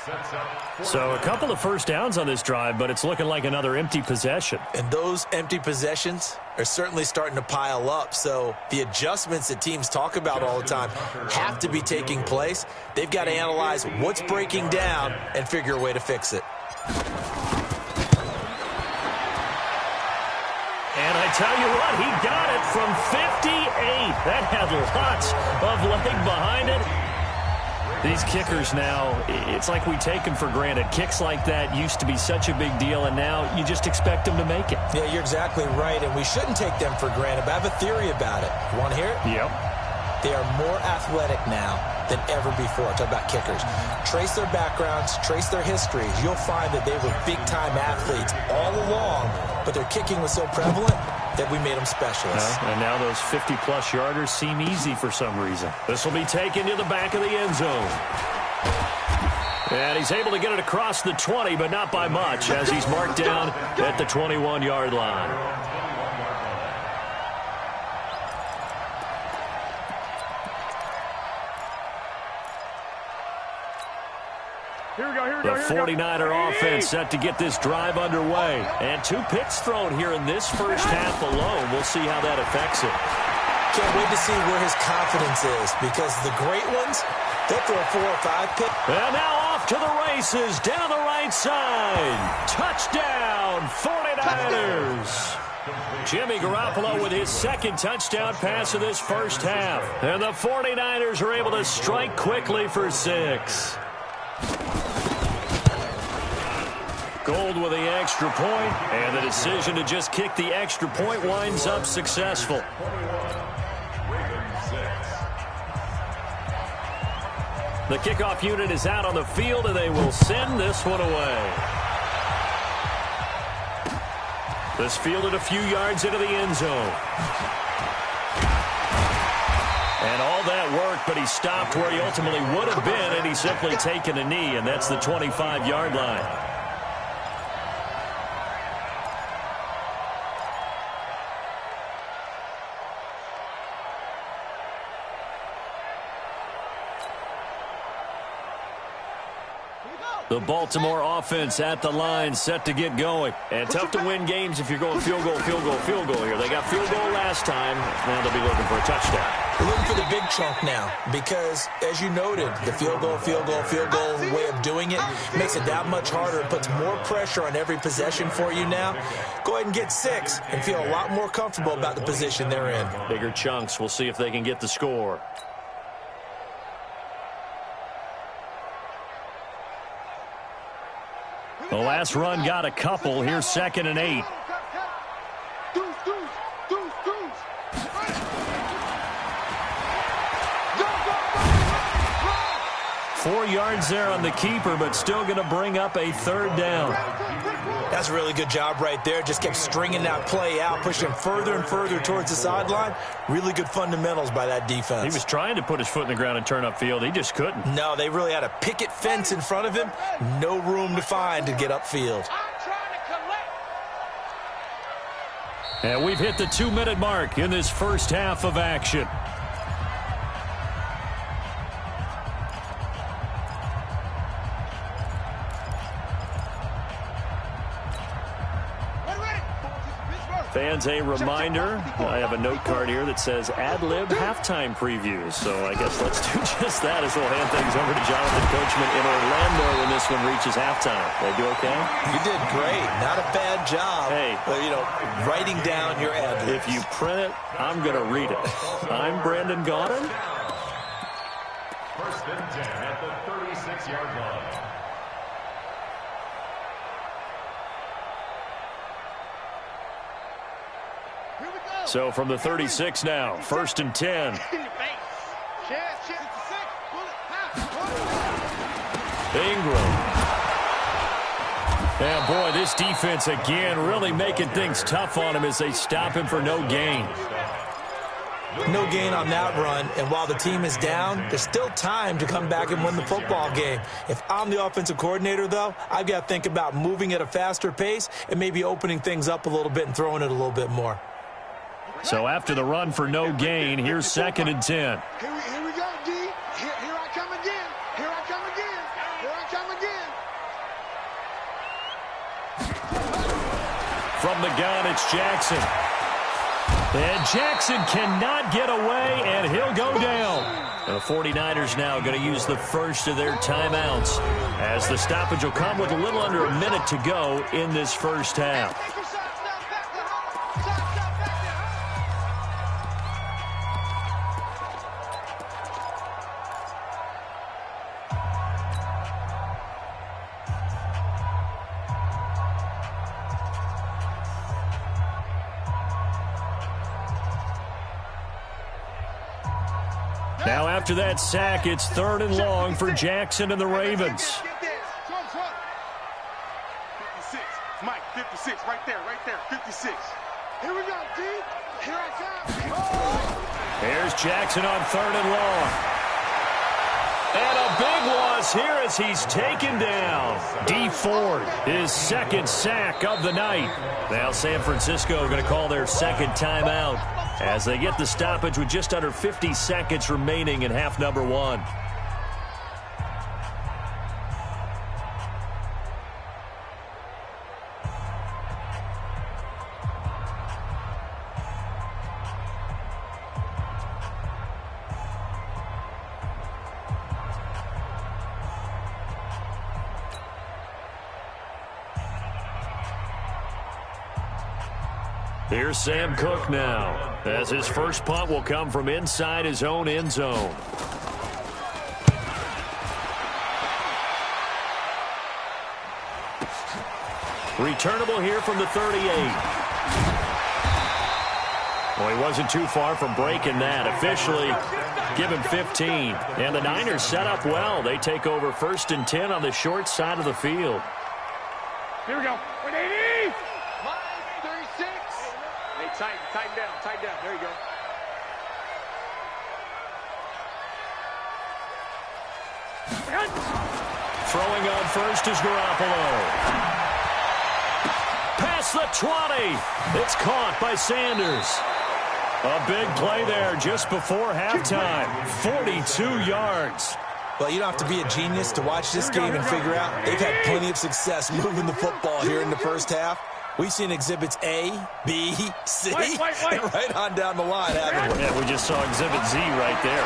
So a couple of first downs on this drive, but it's looking like another empty possession. And those empty possessions are certainly starting to pile up. So the adjustments that teams talk about all the time have to be taking place. They've got to analyze what's breaking down and figure a way to fix it. And I tell you what, he got it from 58. That had lots of leg behind it. These kickers now, it's like we take them for granted. Kicks like that used to be such a big deal, and now you just expect them to make it. Yeah, you're exactly right, and we shouldn't take them for granted, but I have a theory about it. You want to hear it? Yep. They are more athletic now than ever before. Talk about kickers. Trace their backgrounds, trace their histories. You'll find that they were big-time athletes all along, but their kicking was so prevalent that we made them specialists. And now those 50-plus yarders seem easy for some reason. This will be taken to the back of the end zone. And he's able to get it across the 20, but not by much, as he's marked down at the 21-yard line. The 49er offense set to get this drive underway. And 2 picks thrown here in this first half alone. We'll see how that affects it. Can't wait to see where his confidence is, because the great ones, they'll throw 4 or 5 picks. And now off to the races down the right side. Touchdown, 49ers. Jimmy Garoppolo with his 2nd touchdown pass of this first half. And the 49ers are able to strike quickly for 6. Gold with the extra point, and the decision to just kick the extra point winds up successful. The kickoff unit is out on the field, and they will send this one away. This fielded a few yards into the end zone. And all that work, but he stopped where he ultimately would have been, and he's simply taken a knee, and that's the 25-yard line. The Baltimore offense at the line, set to get going. And tough to win games if you're going field goal, field goal, field goal here. They got field goal last time. Now they'll be looking for a touchdown. We're looking for the big chunk now because, as you noted, the field goal way of doing it makes it that much harder. It puts more pressure on every possession for you now. Go ahead and get 6 and feel a lot more comfortable about the position they're in. Bigger chunks. We'll see if they can get the score. The last run got a couple. Here's 2nd and 8. 4 yards there on the keeper, but still going to bring up a 3rd down. That's a really good job right there. Just kept stringing that play out, pushing further and further towards the sideline. Really good fundamentals by that defense. He was trying to put his foot in the ground and turn upfield. He just couldn't. No, they really had a picket fence in front of him. No room to find to get upfield. And we've hit the 2-minute mark in this first half of action. Fans, a reminder, I have a note card here that says ad-lib halftime previews. So I guess let's do just that as we'll hand things over to Jonathan Coachman in Orlando when this one reaches halftime. They do okay? You did great. Not a bad job. Hey. Writing down your ad-libs. If you print it, I'm going to read it. I'm Brandon Gaudin. First and 10 at the 36-yard line. So from the 36 now, first and 10. Ingram. And boy, this defense again really making things tough on him as they stop him for no gain. No gain on that run, and while the team is down, there's still time to come back and win the football game. If I'm the offensive coordinator, though, I've got to think about moving at a faster pace and maybe opening things up a little bit and throwing it a little bit more. So after the run for no gain, here's second and 10. Here we go, D. Here I come again. Here I come again. Here I come again. From the gun, it's Jackson. And Jackson cannot get away, and he'll go down. And the 49ers now going to use the first of their timeouts as the stoppage will come with a little under a minute to go in this first half. Now after that sack, it's third and long for Jackson and the Ravens. 56, Mike, 56, right there, 56. Here we go, D. Here I come. Oh! Here's Jackson on third and long. And a big loss here as he's taken down. D. Ford, his second sack of the night. Now San Francisco going to call their second timeout as they get the stoppage with just under 50 seconds remaining in half number one. Here's Sam Cook now, as his first punt will come from inside his own end zone. Returnable here from the 38. Well, he wasn't too far from breaking that. Officially, give him 15. And the Niners set up well. They take over first and 10 on the short side of the field. Here we go. 180. Tighten down. There you go. Throwing on first is Garoppolo. Past the 20. It's caught by Sanders. A big play there just before halftime. 42 yards. Well, you don't have to be a genius to watch this game and figure out they've had plenty of success moving the football here in the first half. We've seen exhibits A, B, C, and right on down the line, haven't we? Yeah, we just saw exhibit Z right there.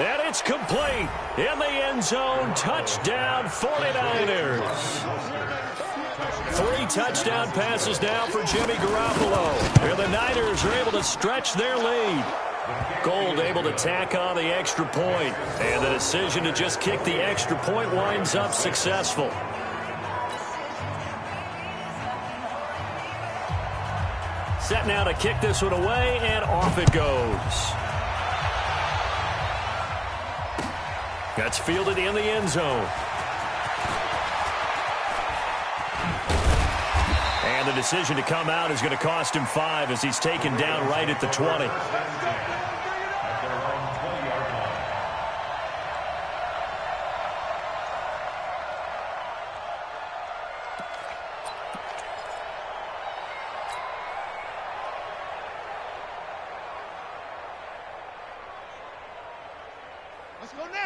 And it's complete. In the end zone, touchdown 49ers. 3 touchdown passes now for Jimmy Garoppolo. And the Niners are able to stretch their lead. Gold able to tack on the extra point. And the decision to just kick the extra point winds up successful. Set now to kick this one away, and off it goes. That's fielded in the end zone. And the decision to come out is going to cost him 5 as he's taken down right at the 20.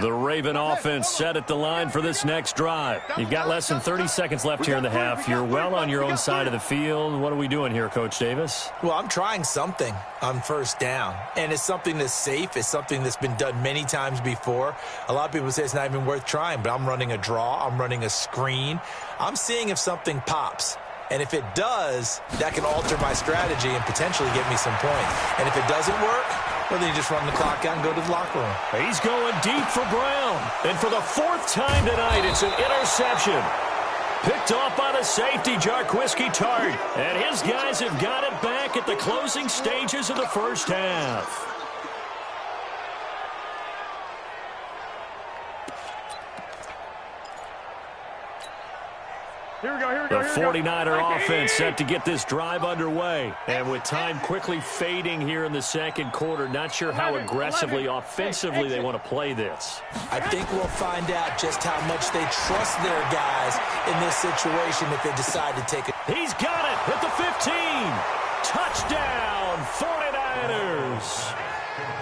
The Raven offense set at the line for this next drive. You've got less than 30 seconds left here in the half. You're well on your own side of the field. What are we doing here, Coach Davis? Well, I'm trying something on first down, and it's something that's safe. It's something that's been done many times before. A lot of people say it's not even worth trying, but I'm running a draw. I'm running a screen. I'm seeing if something pops. And if it does, that can alter my strategy and potentially get me some points. And if it doesn't work, well, then you just run the clock out and go to the locker room. He's going deep for Brown. And for the fourth time tonight, it's an interception. Picked off by the safety, Jarquiski Tart. And his guys have got it back at the closing stages of the first half. Here we go, here we The go, here we go. 49er offense set to get this drive underway. And with time quickly fading here in the second quarter, not sure how aggressively, offensively they want to play this. I think we'll find out just how much they trust their guys in this situation if they decide to take it. He's got it at the 15. Touchdown, 49ers.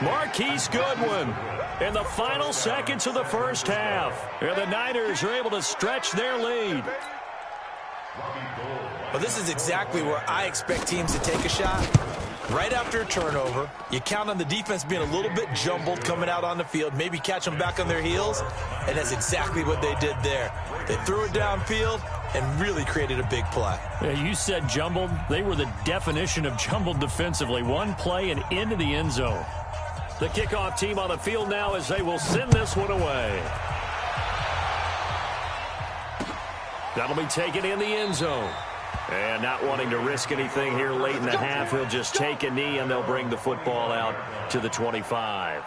Marquise Goodwin in the final seconds of the first half. And the Niners are able to stretch their lead. Well, this is exactly where I expect teams to take a shot. Right after a turnover, you count on the defense being a little bit jumbled coming out on the field, maybe catch them back on their heels, and that's exactly what they did there. They threw it downfield and really created a big play. Yeah, you said jumbled. They were the definition of jumbled defensively. One play and into the end zone. The kickoff team on the field now as they will send this one away. That'll be taken in the end zone. And not wanting to risk anything here late in the half, he'll just take a knee and they'll bring the football out to the 25.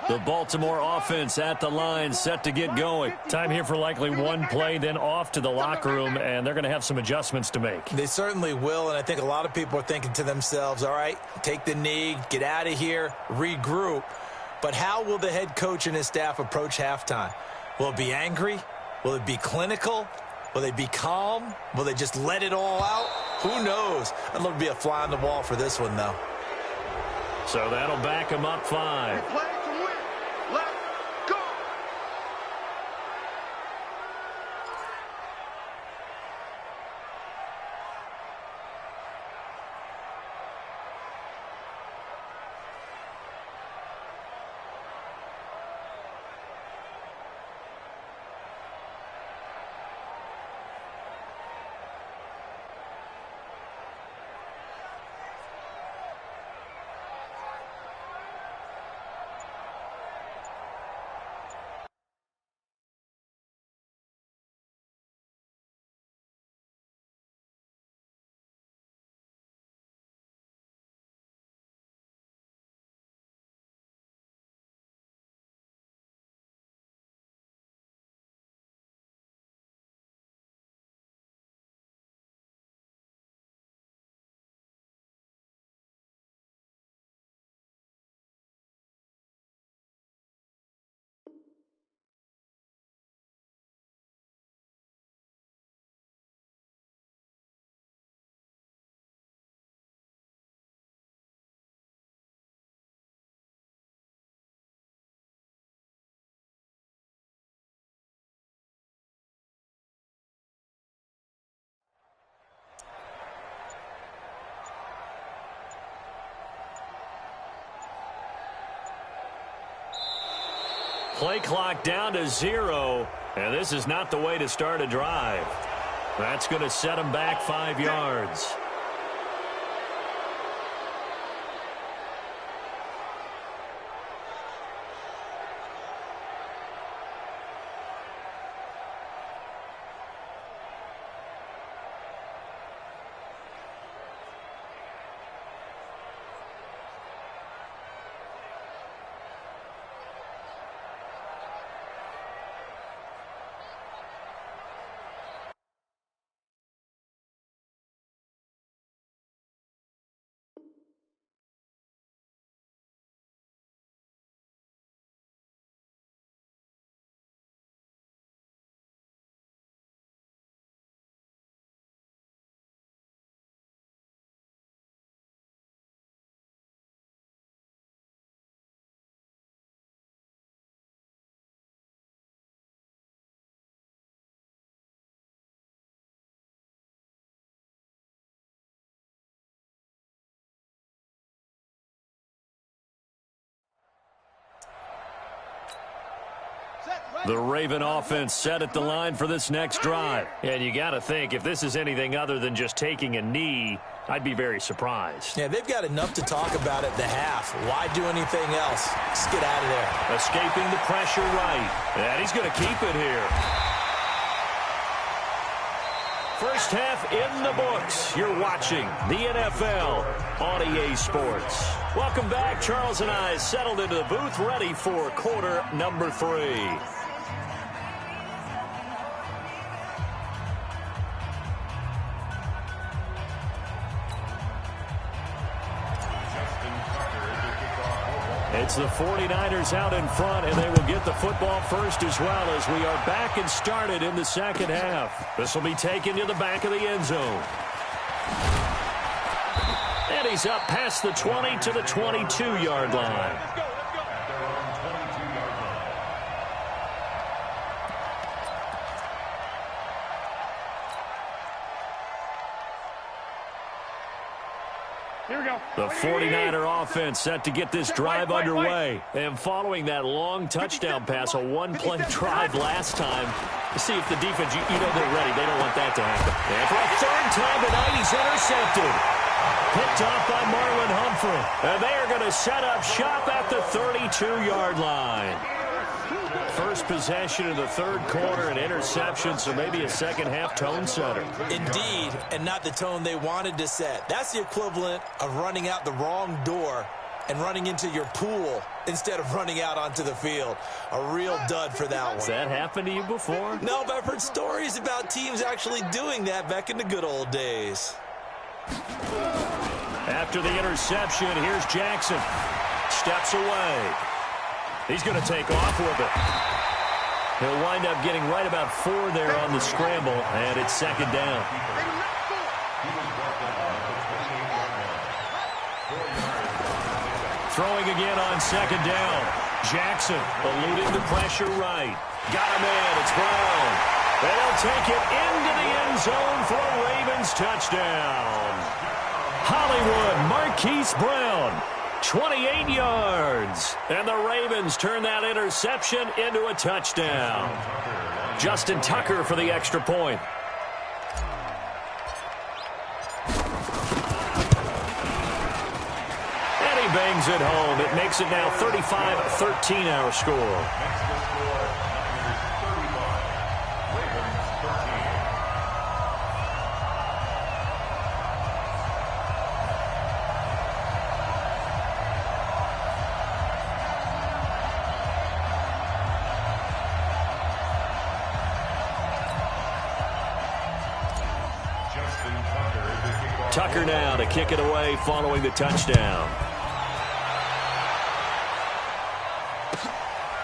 The Baltimore offense at the line, set to get going. Time here for likely one play, then off to the locker room, and they're going to have some adjustments to make. They certainly will, and I think a lot of people are thinking to themselves, all right, take the knee, get out of here, regroup. But how will the head coach and his staff approach halftime? Will it be angry? Will it be clinical? Will they be calm? Will they just let it all out? Who knows? I'd love to be a fly on the wall for this one, though. So that'll back him up 5. Play to win. Let's go. Play clock down to 0, and this is not the way to start a drive. That's going to set him back 5 yards. The Raven offense set at the line for this next drive. And you got to think, if this is anything other than just taking a knee, I'd be very surprised. Yeah, they've got enough to talk about at the half. Why do anything else? Just get out of there. Escaping the pressure right. And he's going to keep it here. First half in the books. You're watching the NFL on EA Sports. Welcome back. Charles and I settled into the booth, ready for quarter number 3. It's the 49ers out in front, and they will get the football first as well as we are back and started in the second half. This will be taken to the back of the end zone. And he's up past the 20 to the 22-yard line. Here we go. The 49er offense set to get this drive underway. And following that long touchdown pass, a one-play drive last time, to see if the defense, you know they're ready. They don't want that to happen. And for a third time tonight, he's intercepted. Picked off by Marlon Humphrey. And they are going to set up shop at the 32-yard line. First possession of the third quarter, an interception, so maybe a second-half tone setter. Indeed, and not the tone they wanted to set. That's the equivalent of running out the wrong door and running into your pool instead of running out onto the field. A real dud for that one. Has that happened to you before? No, but I've heard stories about teams actually doing that back in the good old days. After the interception, here's Jackson. Steps away. He's going to take off with it. He'll wind up getting right about 4 there on the scramble, and it's second down. Throwing again on second down. Jackson eluding the pressure right. Got him in. It's Brown. They'll take it into the end zone for a Ravens touchdown. Hollywood Marquise Brown. 28 yards. And the Ravens turn that interception into a touchdown. Justin Tucker for the extra point. And he bangs it home. It makes it now 35-13 our score. Tucker now to kick it away following the touchdown.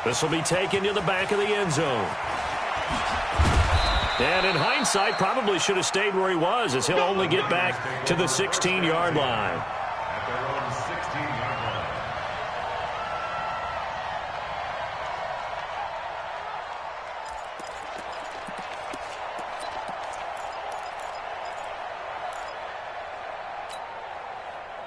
This will be taken to the back of the end zone. And in hindsight, probably should have stayed where he was, as he'll only get back to the 16-yard line.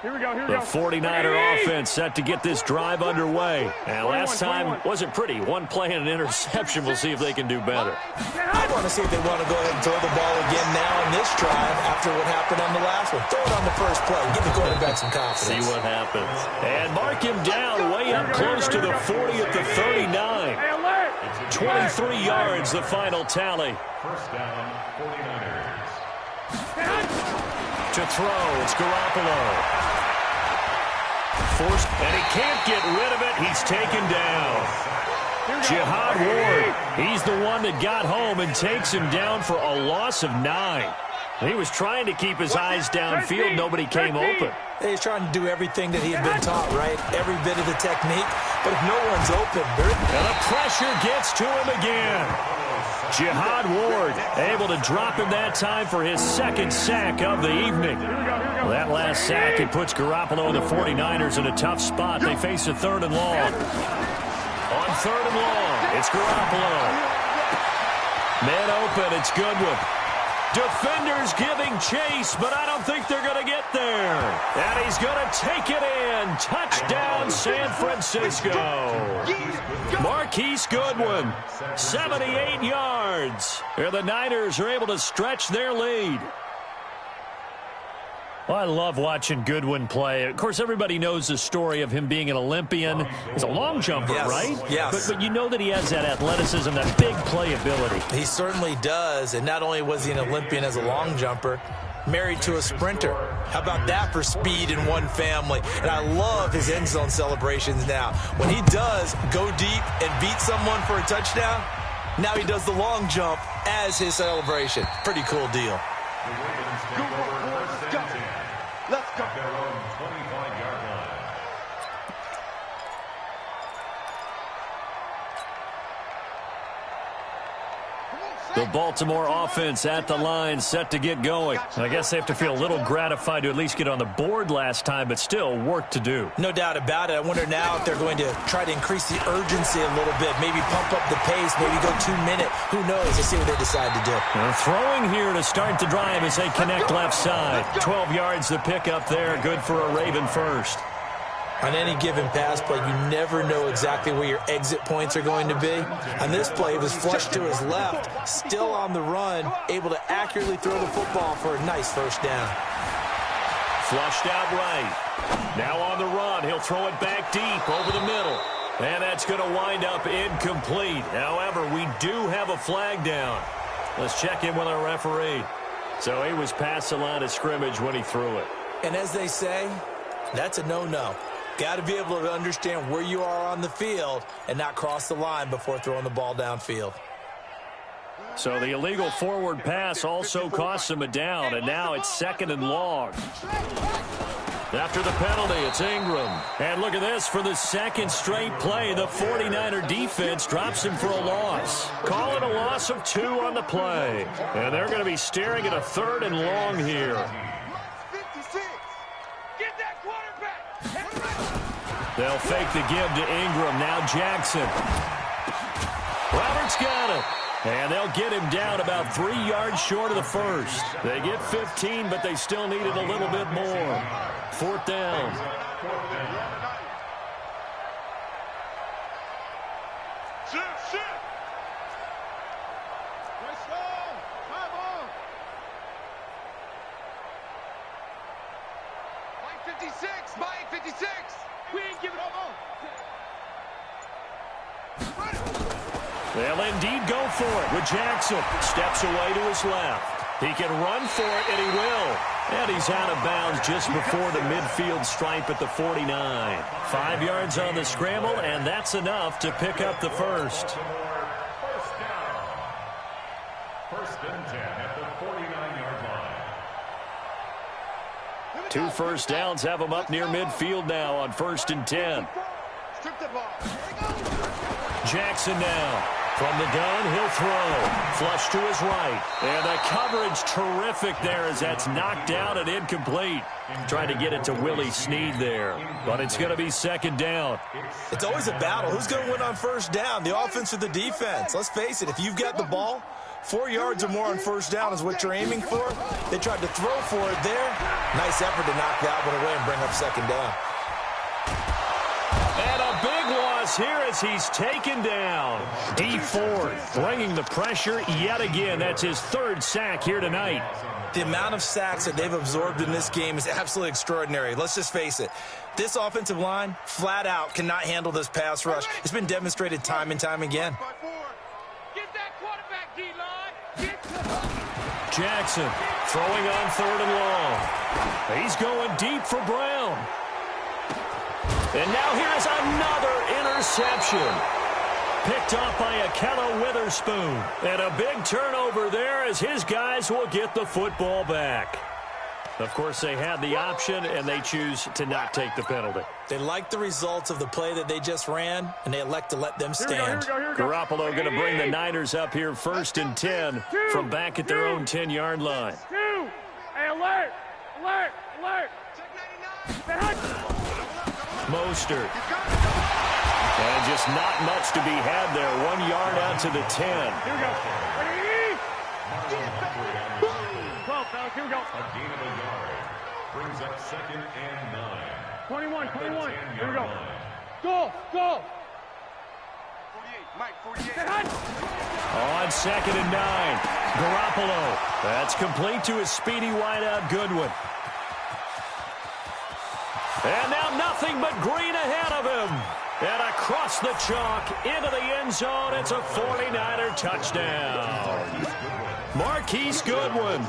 Here we go, here we The go. 49er offense set to get this drive underway. And last time wasn't pretty. One play and an interception. We'll see if they can do better. I want to see if they want to go ahead and throw the ball again now in this drive after what happened on the last one. Throw it on the first play. Give the quarterback some confidence. See what happens. And mark him down way up close to the 40 at the 39. 23 yards, the final tally. First down, 49ers. To throw, it's Garoppolo. Forced, and he can't get rid of it. He's taken down. Jihad Ward, he's the one that got home and takes him down for a loss of 9. He was trying to keep his eyes downfield. Nobody came open. He's trying to do everything that he had been taught, right? Every bit of the technique. But if no one's open, and the pressure gets to him again. Jihad Ward able to drop him that time for his second sack of the evening. Well, that last sack, it puts Garoppolo and the 49ers in a tough spot. They face a third and long. On third and long, it's Garoppolo. Man open, it's Goodwin. Defenders giving chase, but I don't think they're going to get there. And he's going to take it in. Touchdown, San Francisco. Marquise Goodwin, 78 yards. And the Niners are able to stretch their lead. Well, I love watching Goodwin play. Of course, everybody knows the story of him being an Olympian. He's a long jumper, right? Yes. But you know that he has that athleticism, that big play ability. He certainly does. And not only was he an Olympian as a long jumper, married to a sprinter. How about that for speed in one family? And I love his end zone celebrations now. When he does go deep and beat someone for a touchdown, now he does the long jump as his celebration. Pretty cool deal. Let's go. Their own 25-yard line. The Baltimore offense at the line, set to get going. And I guess they have to feel a little gratified to at least get on the board last time, but still work to do. No doubt about it. I wonder now if they're going to try to increase the urgency a little bit, maybe pump up the pace, maybe go 2-minute. Who knows? Let's see what they decide to do. And throwing here to start the drive as they connect left side. 12 yards to pick up there, good for a Raven first. On any given pass play, you never know exactly where your exit points are going to be. On this play, it was flushed to his left, still on the run, able to accurately throw the football for a nice first down. Flushed out right. Now on the run, he'll throw it back deep over the middle. And that's going to wind up incomplete. However, we do have a flag down. Let's check in with our referee. So he was past the line of scrimmage when he threw it. And as they say, that's a no-no. Got to be able to understand where you are on the field and not cross the line before throwing the ball downfield. So the illegal forward pass also costs him a down, and now it's 2nd and long. After the penalty, it's Ingram. And look at this, for the second straight play, the 49er defense drops him for a loss. Call it a loss of 2 on the play. And they're going to be staring at a 3rd and long here. 56. Get that quarterback. They'll fake the give to Ingram. Now Jackson. Roberts got it. And they'll get him down about 3 yards short of the first. They get 15, but they still needed a little bit more. 4th down. Shoot. Nice ball. High ball. Mike 56. We ain't giving up. They'll indeed go for it with Jackson. Steps away to his left. He can run for it, and he will. And he's out of bounds just before the midfield stripe at the 49. 5 yards on the scramble, and that's enough to pick up the first. First down. 1st and 10 at the 49-yard line. 2 first downs have him up near midfield now on 1st and 10. Strip the ball. Jackson now. From the gun, he'll throw. Flush to his right. And the coverage terrific there as that's knocked out and incomplete. Trying to get it to Willie Snead there. But it's going to be 2nd down. It's always a battle. Who's going to win on first down, the offense or the defense? Let's face it, if you've got the ball, 4 yards or more on first down is what you're aiming for. They tried to throw for it there. Nice effort to knock that one away and bring up 2nd down. And a big loss here as he's taken down. D Ford bringing the pressure yet again. That's his 3rd sack here tonight. The amount of sacks that they've absorbed in this game is absolutely extraordinary. Let's just face it. This offensive line, flat out, cannot handle this pass rush. It's been demonstrated time and time again. Get that quarterback, D-line. Jackson throwing on 3rd and long. He's going deep for Brown. And now here is another interception. Picked off by Akello Witherspoon. And a big turnover there as his guys will get the football back. Of course, they had the option, and they choose to not take the penalty. They like the results of the play that they just ran, and they elect to let them stand. Garoppolo going to bring the Niners up here 1st and 10 from back at their own 10-yard line. 2. Hey, alert. Mostert. And just not much to be had there. 1 yard out to the 10. Here we go. Ready? 2nd and 9. Garoppolo. That's complete to his speedy wideout, Goodwin. And now nothing but green ahead of him. And across the chalk into the end zone. It's a 49er touchdown. Marquise Goodwin,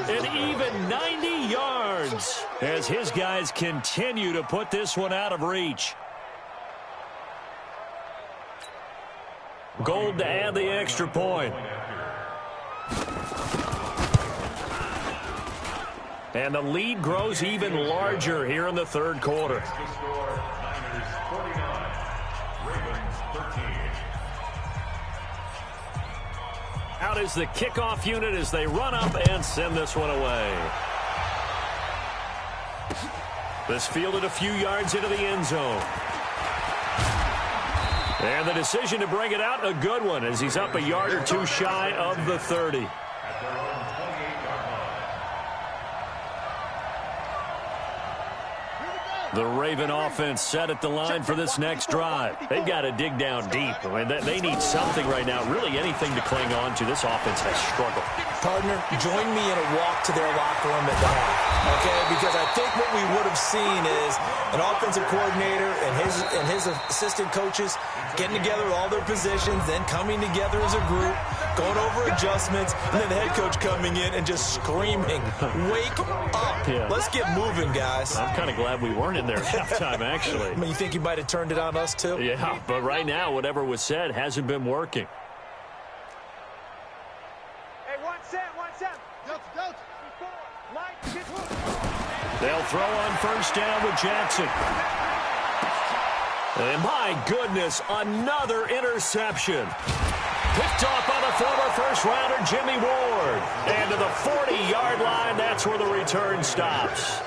an even 90 yards as his guys continue to put this one out of reach. Gold to add the extra point. And the lead grows even larger here in the third quarter. Out is the kickoff unit as they run up and send this one away. This fielded a few yards into the end zone. And the decision to bring it out, a good one, as he's up a yard or two shy of the 30. The Raven offense set at the line for this next drive. They've got to dig down deep. I mean, they need something right now, really anything to cling on to. This offense has struggled. Partner, join me in a walk to their locker room at the half, okay? Because I think what we would have seen is an offensive coordinator and his assistant coaches getting together all their positions, then coming together as a group, going over adjustments, and then the head coach coming in and just screaming, "Wake up. Yeah. Let's get moving, guys." I'm kind of glad we weren't in there at halftime, actually. I mean, you think he might have turned it on us, too? Yeah, but right now, whatever was said hasn't been working. They'll throw on first down with Jackson. And my goodness, another interception. Picked off by the former first-rounder Jimmy Ward. And to the 40-yard line, that's where the return stops.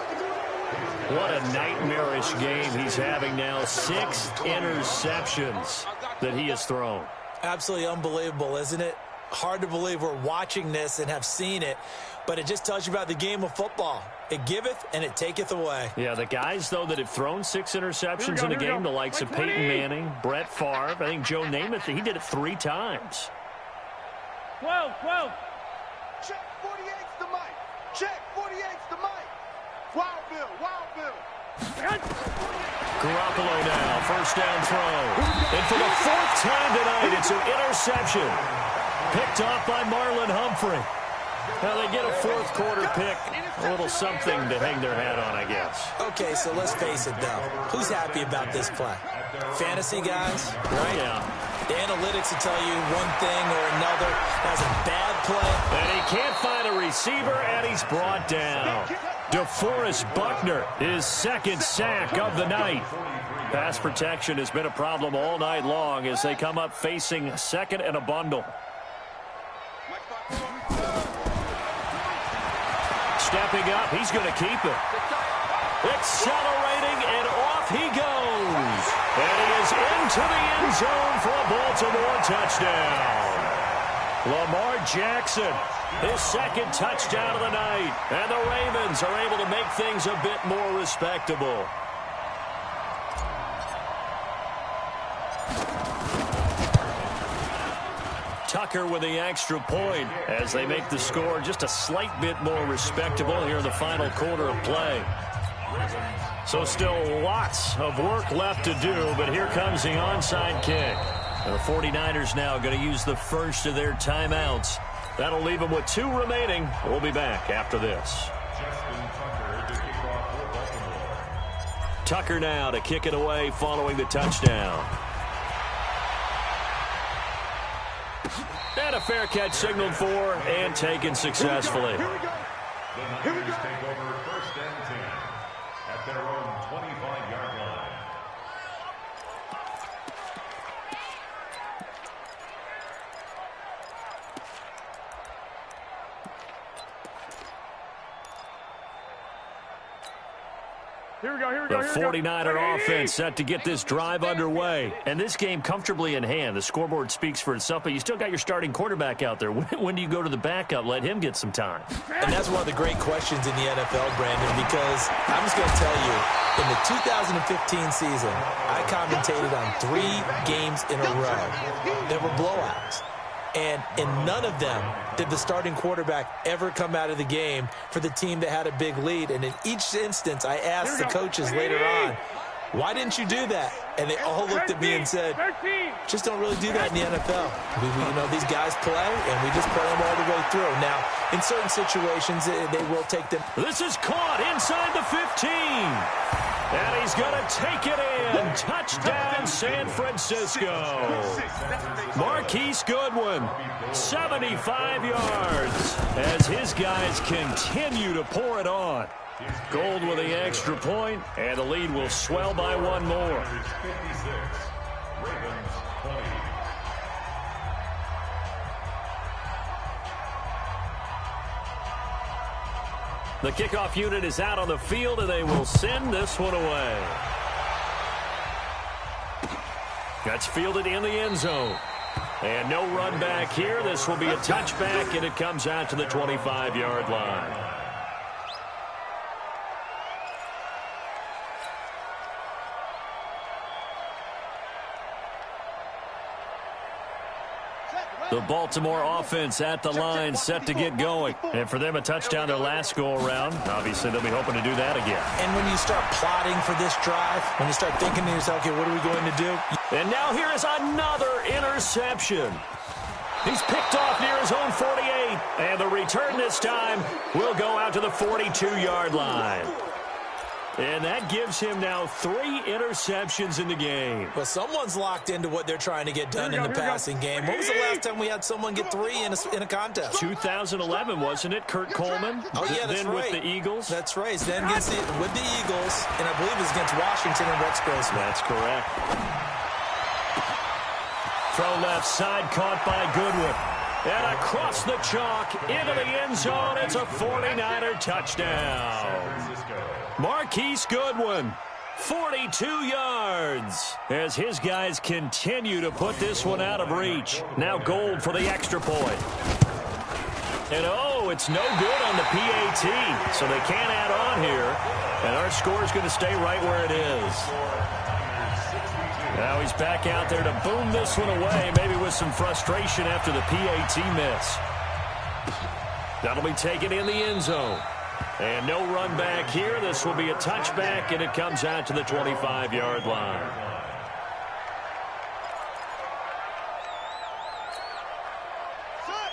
What a nightmarish game he's having now. 6 interceptions that he has thrown. Absolutely unbelievable, isn't it? Hard to believe we're watching this and have seen it, but it just tells you about the game of football. It giveth and it taketh away. Yeah, the guys, though, that have thrown 6 interceptions in a game, the likes of Peyton Manning, Brett Favre, I think Joe Namath, he did it 3 times. 12. Check 48's the mic. Check 48's the mic. Wild Bill. Garoppolo now, first down throw. And for the 4th time tonight, it's an interception. Picked off by Marlon Humphrey. Now they get a 4th quarter pick. A little something to hang their hat on, I guess. Okay, so let's face it, though. Who's happy about this play? Fantasy guys, right? Yeah. The analytics will tell you one thing or another. That's a bad play. And he can't find a receiver, and he's brought down. DeForest Buckner, his 2nd sack of the night. Pass protection has been a problem all night long as they come up facing 2nd and a bundle. Stepping up, he's going to keep it. Accelerating, and off he goes. And he is into the end zone for a Baltimore touchdown. Lamar Jackson, his 2nd touchdown of the night. And the Ravens are able to make things a bit more respectable. Tucker with the extra point as they make the score just a slight bit more respectable here in the final quarter of play. So still lots of work left to do, but here comes the onside kick. The 49ers now going to use the first of their timeouts. That'll leave them with 2 remaining. We'll be back after this. Tucker now to kick it away following the touchdown. And a fair catch signaled for and taken successfully. The Niners take over 1st and 10 at their own 25-yard line. The 49er offense set to get this drive underway. And this game comfortably in hand. The scoreboard speaks for itself, but you still got your starting quarterback out there. When do you go to the backup? Let him get some time. And that's one of the great questions in the NFL, Brandon, because I'm just going to tell you, in the 2015 season, I commentated on 3 games in a row that were blowouts. And in none of them did the starting quarterback ever come out of the game for the team that had a big lead. And in each instance, I asked the coaches later on, why didn't you do that? And they all looked at me and said, just don't really do that in the NFL. These guys play, and we just play them all the way through. Now, in certain situations, they will take them. This is caught inside the 15. And he's going to take it in. Touchdown, San Francisco. Marquise Goodwin, 75 yards, as his guys continue to pour it on. Gold with the extra point, and the lead will swell by one more. 56, Ravens 20. The kickoff unit is out on the field, and they will send this one away. That's fielded in the end zone. And no run back here. This will be a touchback, and it comes out to the 25-yard line. The Baltimore offense at the line, set to get going. And for them, a touchdown their last go-around. Obviously, they'll be hoping to do that again. And when you start plotting for this drive, when you start thinking to yourself, okay, what are we going to do? And now here is another interception. He's picked off near his own 48. And the return this time will go out to the 42-yard line. And that gives him now 3 interceptions in the game. Well, someone's locked into what they're trying to get done in the passing game. When was the last time we had someone get 3 in a contest? 2011, wasn't it? Kurt Coleman? Oh, yeah, that's then right. With the Eagles? That's right. Then with the Eagles, and I believe it was against Washington and Rex Grossman. That's correct. Throw left side, caught by Goodwin. And across the chalk, into the end zone, it's a 49er touchdown. Marquise Goodwin, 42 yards, as his guys continue to put this one out of reach. Now Gold for the extra point. And oh, it's no good on the PAT, so they can't add on here. And our score is going to stay right where it is. Now he's back out there to boom this one away, maybe with some frustration after the PAT miss. That'll be taken in the end zone. And no run back here. This will be a touchback, and it comes out to the 25-yard line.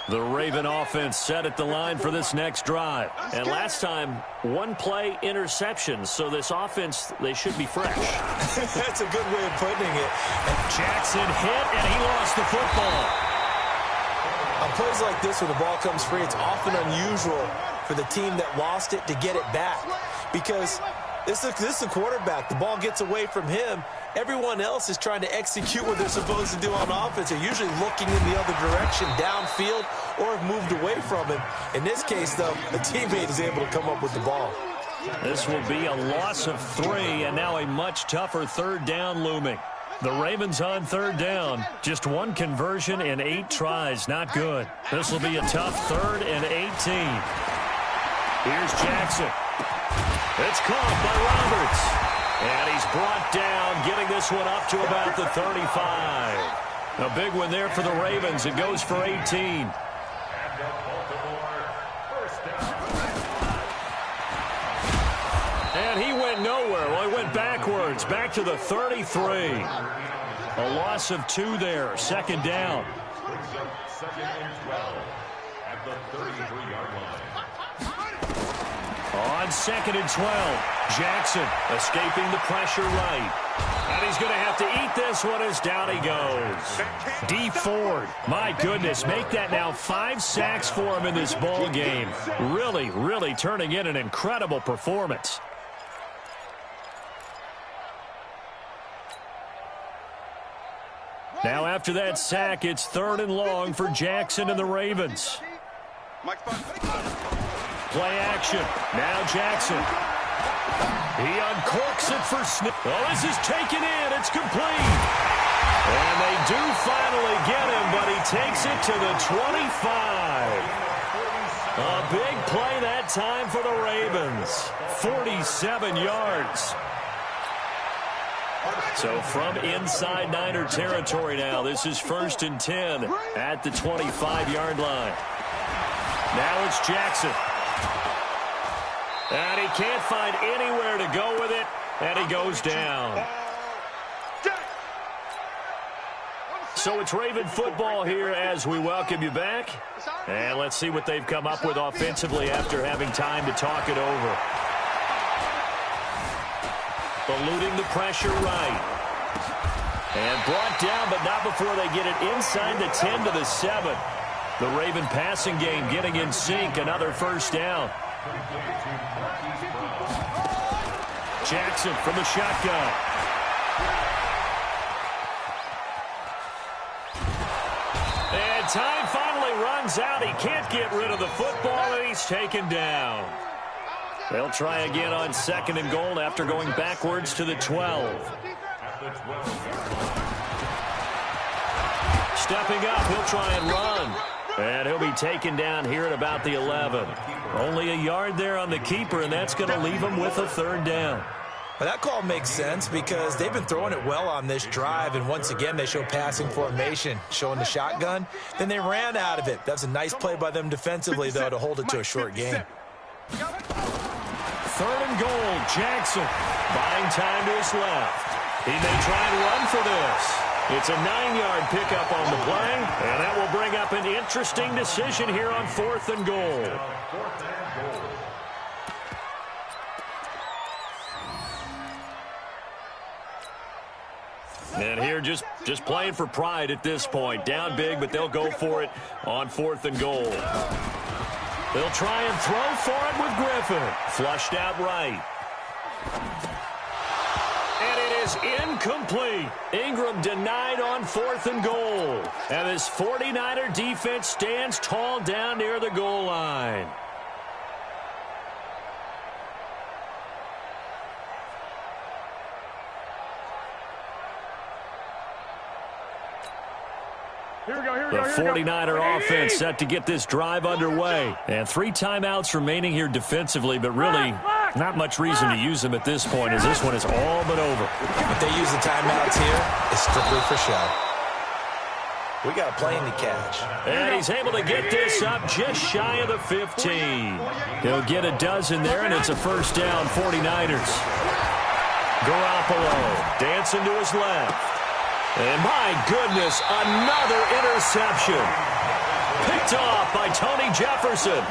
The Raven offense set at the line for this next drive. And last time, 1-play interception. So this offense, they should be fresh. That's a good way of putting it. Jackson hit, and he lost the football. On plays like this, when the ball comes free, it's often unusual for the team that lost it to get it back. Because this is a quarterback. The ball gets away from him. Everyone else is trying to execute what they're supposed to do on offense. They're usually looking in the other direction, downfield, or have moved away from him. In this case, though, the teammate is able to come up with the ball. This will be a loss of 3, and now a much tougher third down looming. The Ravens on third down. Just 1 conversion in 8 tries. Not good. This will be a tough 3rd and 18. Here's Jackson. It's caught by Roberts. And he's brought down, getting this one up to about the 35. A big one there for the Ravens. It goes for 18. And he went nowhere. Well, he went backwards, back to the 33. A loss of 2 there, 2nd down. Second and 12 at the 33-yard line. On 2nd and 12, Jackson escaping the pressure right. And he's going to have to eat this one as down he goes. D. Ford, my goodness, make that now 5 sacks for him in this ball game. Really, really turning in an incredible performance. Now after that sack, it's 3rd and long for Jackson and the Ravens. Play action. Now Jackson. He uncorks it for Smith. Oh, this is taken in. It's complete. And they do finally get him, but he takes it to the 25. A big play that time for the Ravens. 47 yards. So from inside Niner territory now, this is 1st and 10 at the 25-yard line. Now it's Jackson. And he can't find anywhere to go with it, and he goes down. So it's Raven football here as we welcome you back. And let's see what they've come up with offensively after having time to talk it over. Eluding the pressure right. And brought down, but not before they get it inside the 10 to the 7. The Raven passing game getting in sync. Another first down. Jackson from the shotgun. And time finally runs out. He can't get rid of the football, and he's taken down. They'll try again on 2nd and goal after going backwards to the 12. Stepping up, he'll try and run. And he'll be taken down here at about the 11. Only a yard there on the keeper, and that's going to leave him with a 3rd down. Well, that call makes sense because they've been throwing it well on this drive, and once again they show passing formation, showing the shotgun. Then they ran out of it. That's a nice play by them defensively, though, to hold it to a short game. 3rd and goal, Jackson buying time to his left. He may try and run for this. It's a 9-yard pickup on the play, and that will bring up an interesting decision here on 4th and goal. And here just playing for pride at this point. Down big, but they'll go for it on 4th and goal. They'll try and throw for it with Griffin. Flushed out right. And it is incomplete. Ingram denied on 4th and goal. And this 49er defense stands tall down near the goal line. The 49er offense set to get this drive underway. And 3 timeouts remaining here defensively, but really not much reason to use them at this point as this one is all but over. If they use the timeouts here, it's strictly for show. We got a plane to catch. And he's able to get this up just shy of the 15. He'll get a dozen there, and it's a first down, 49ers. Garoppolo dancing to his left. And my goodness, another interception. Picked off by Tony Jefferson.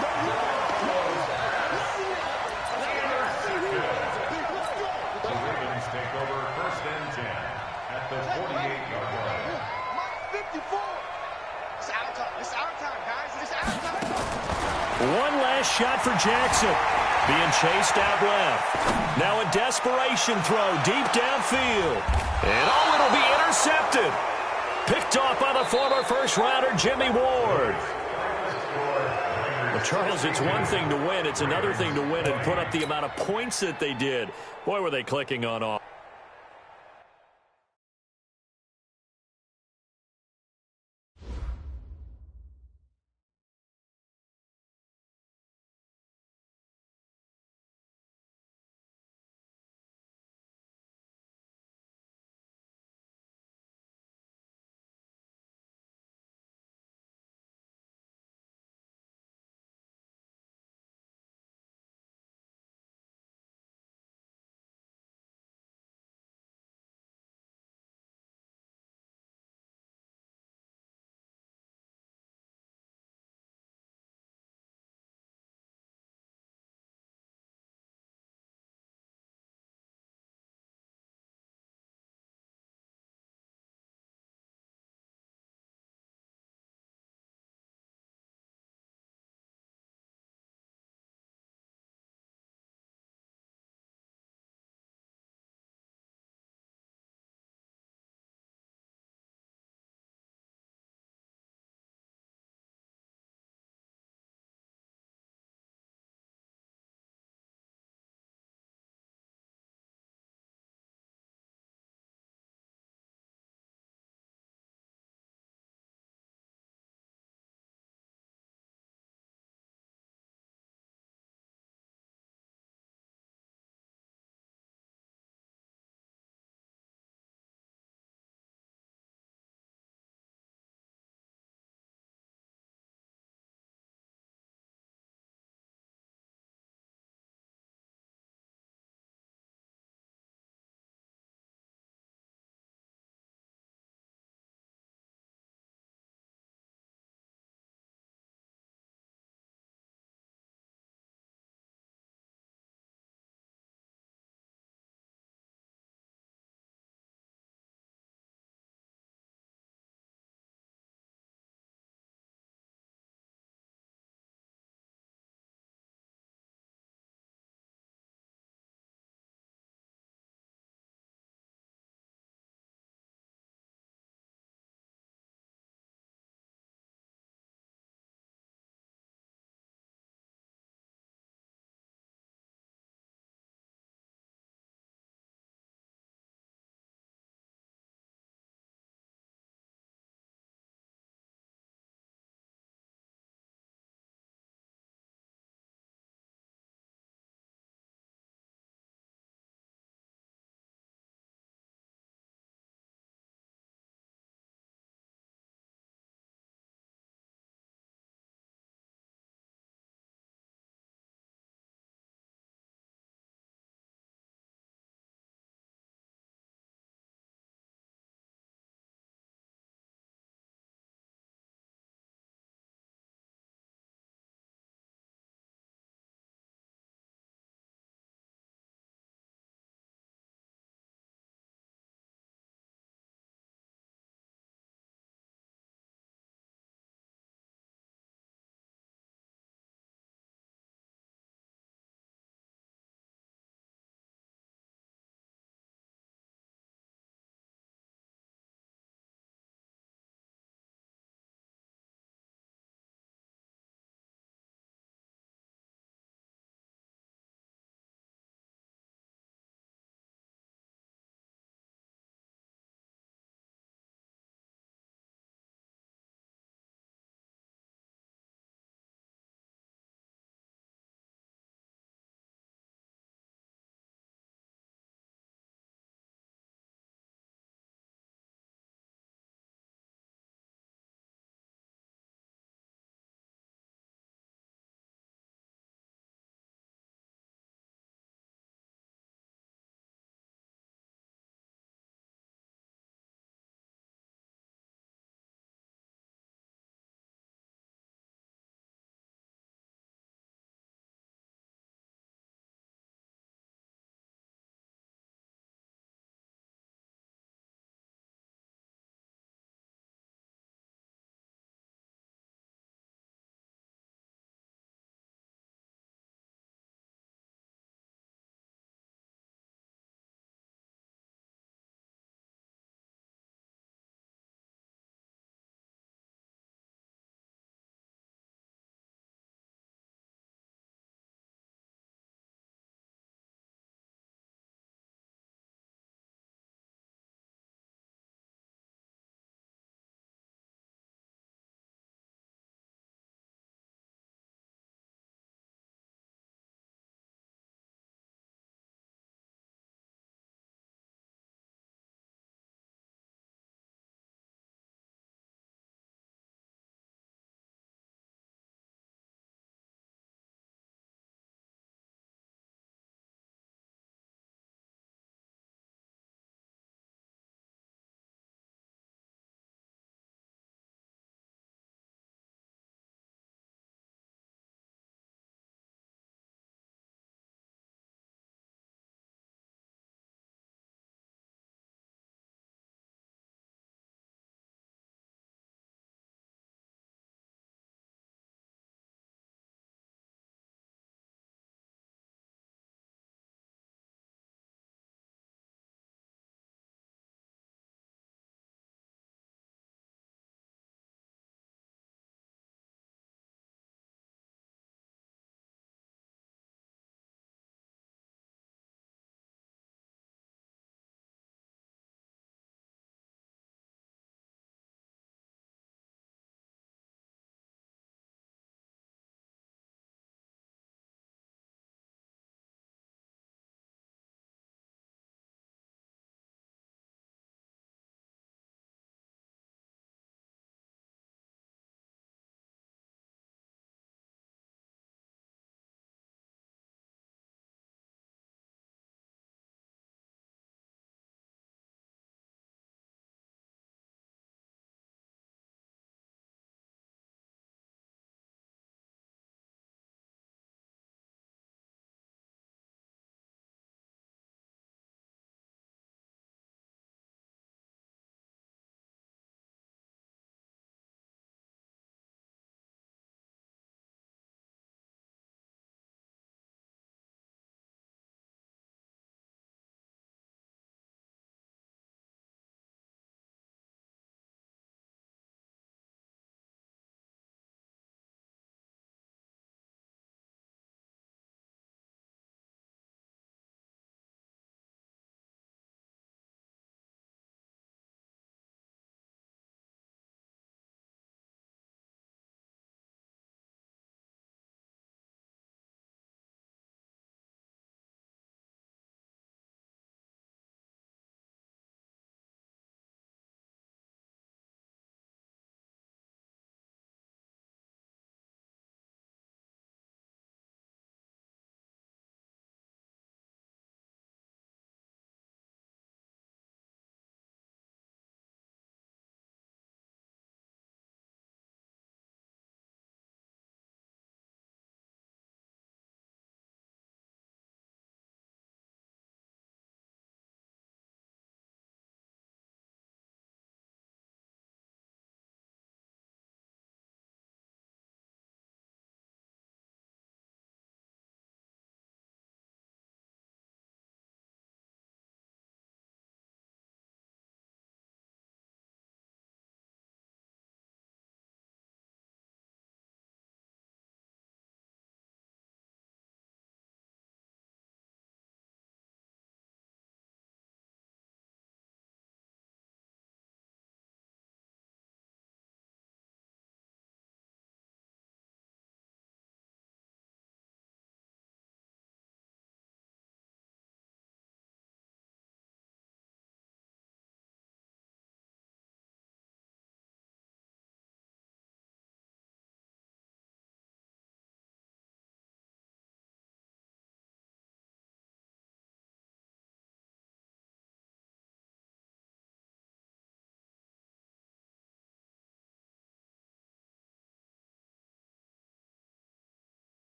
The Ravens take over 1st and 10 at the 48-yard line. 54. It's out of time. It's out of time, guys. It's out of time. One last shot for Jackson. Being chased out left. Now a desperation throw deep downfield. And oh, it'll be intercepted. Picked off by the former first-rounder Jimmy Ward. Well, Charles, it's one thing to win. It's another thing to win and put up the amount of points that they did. Boy, were they clicking on off.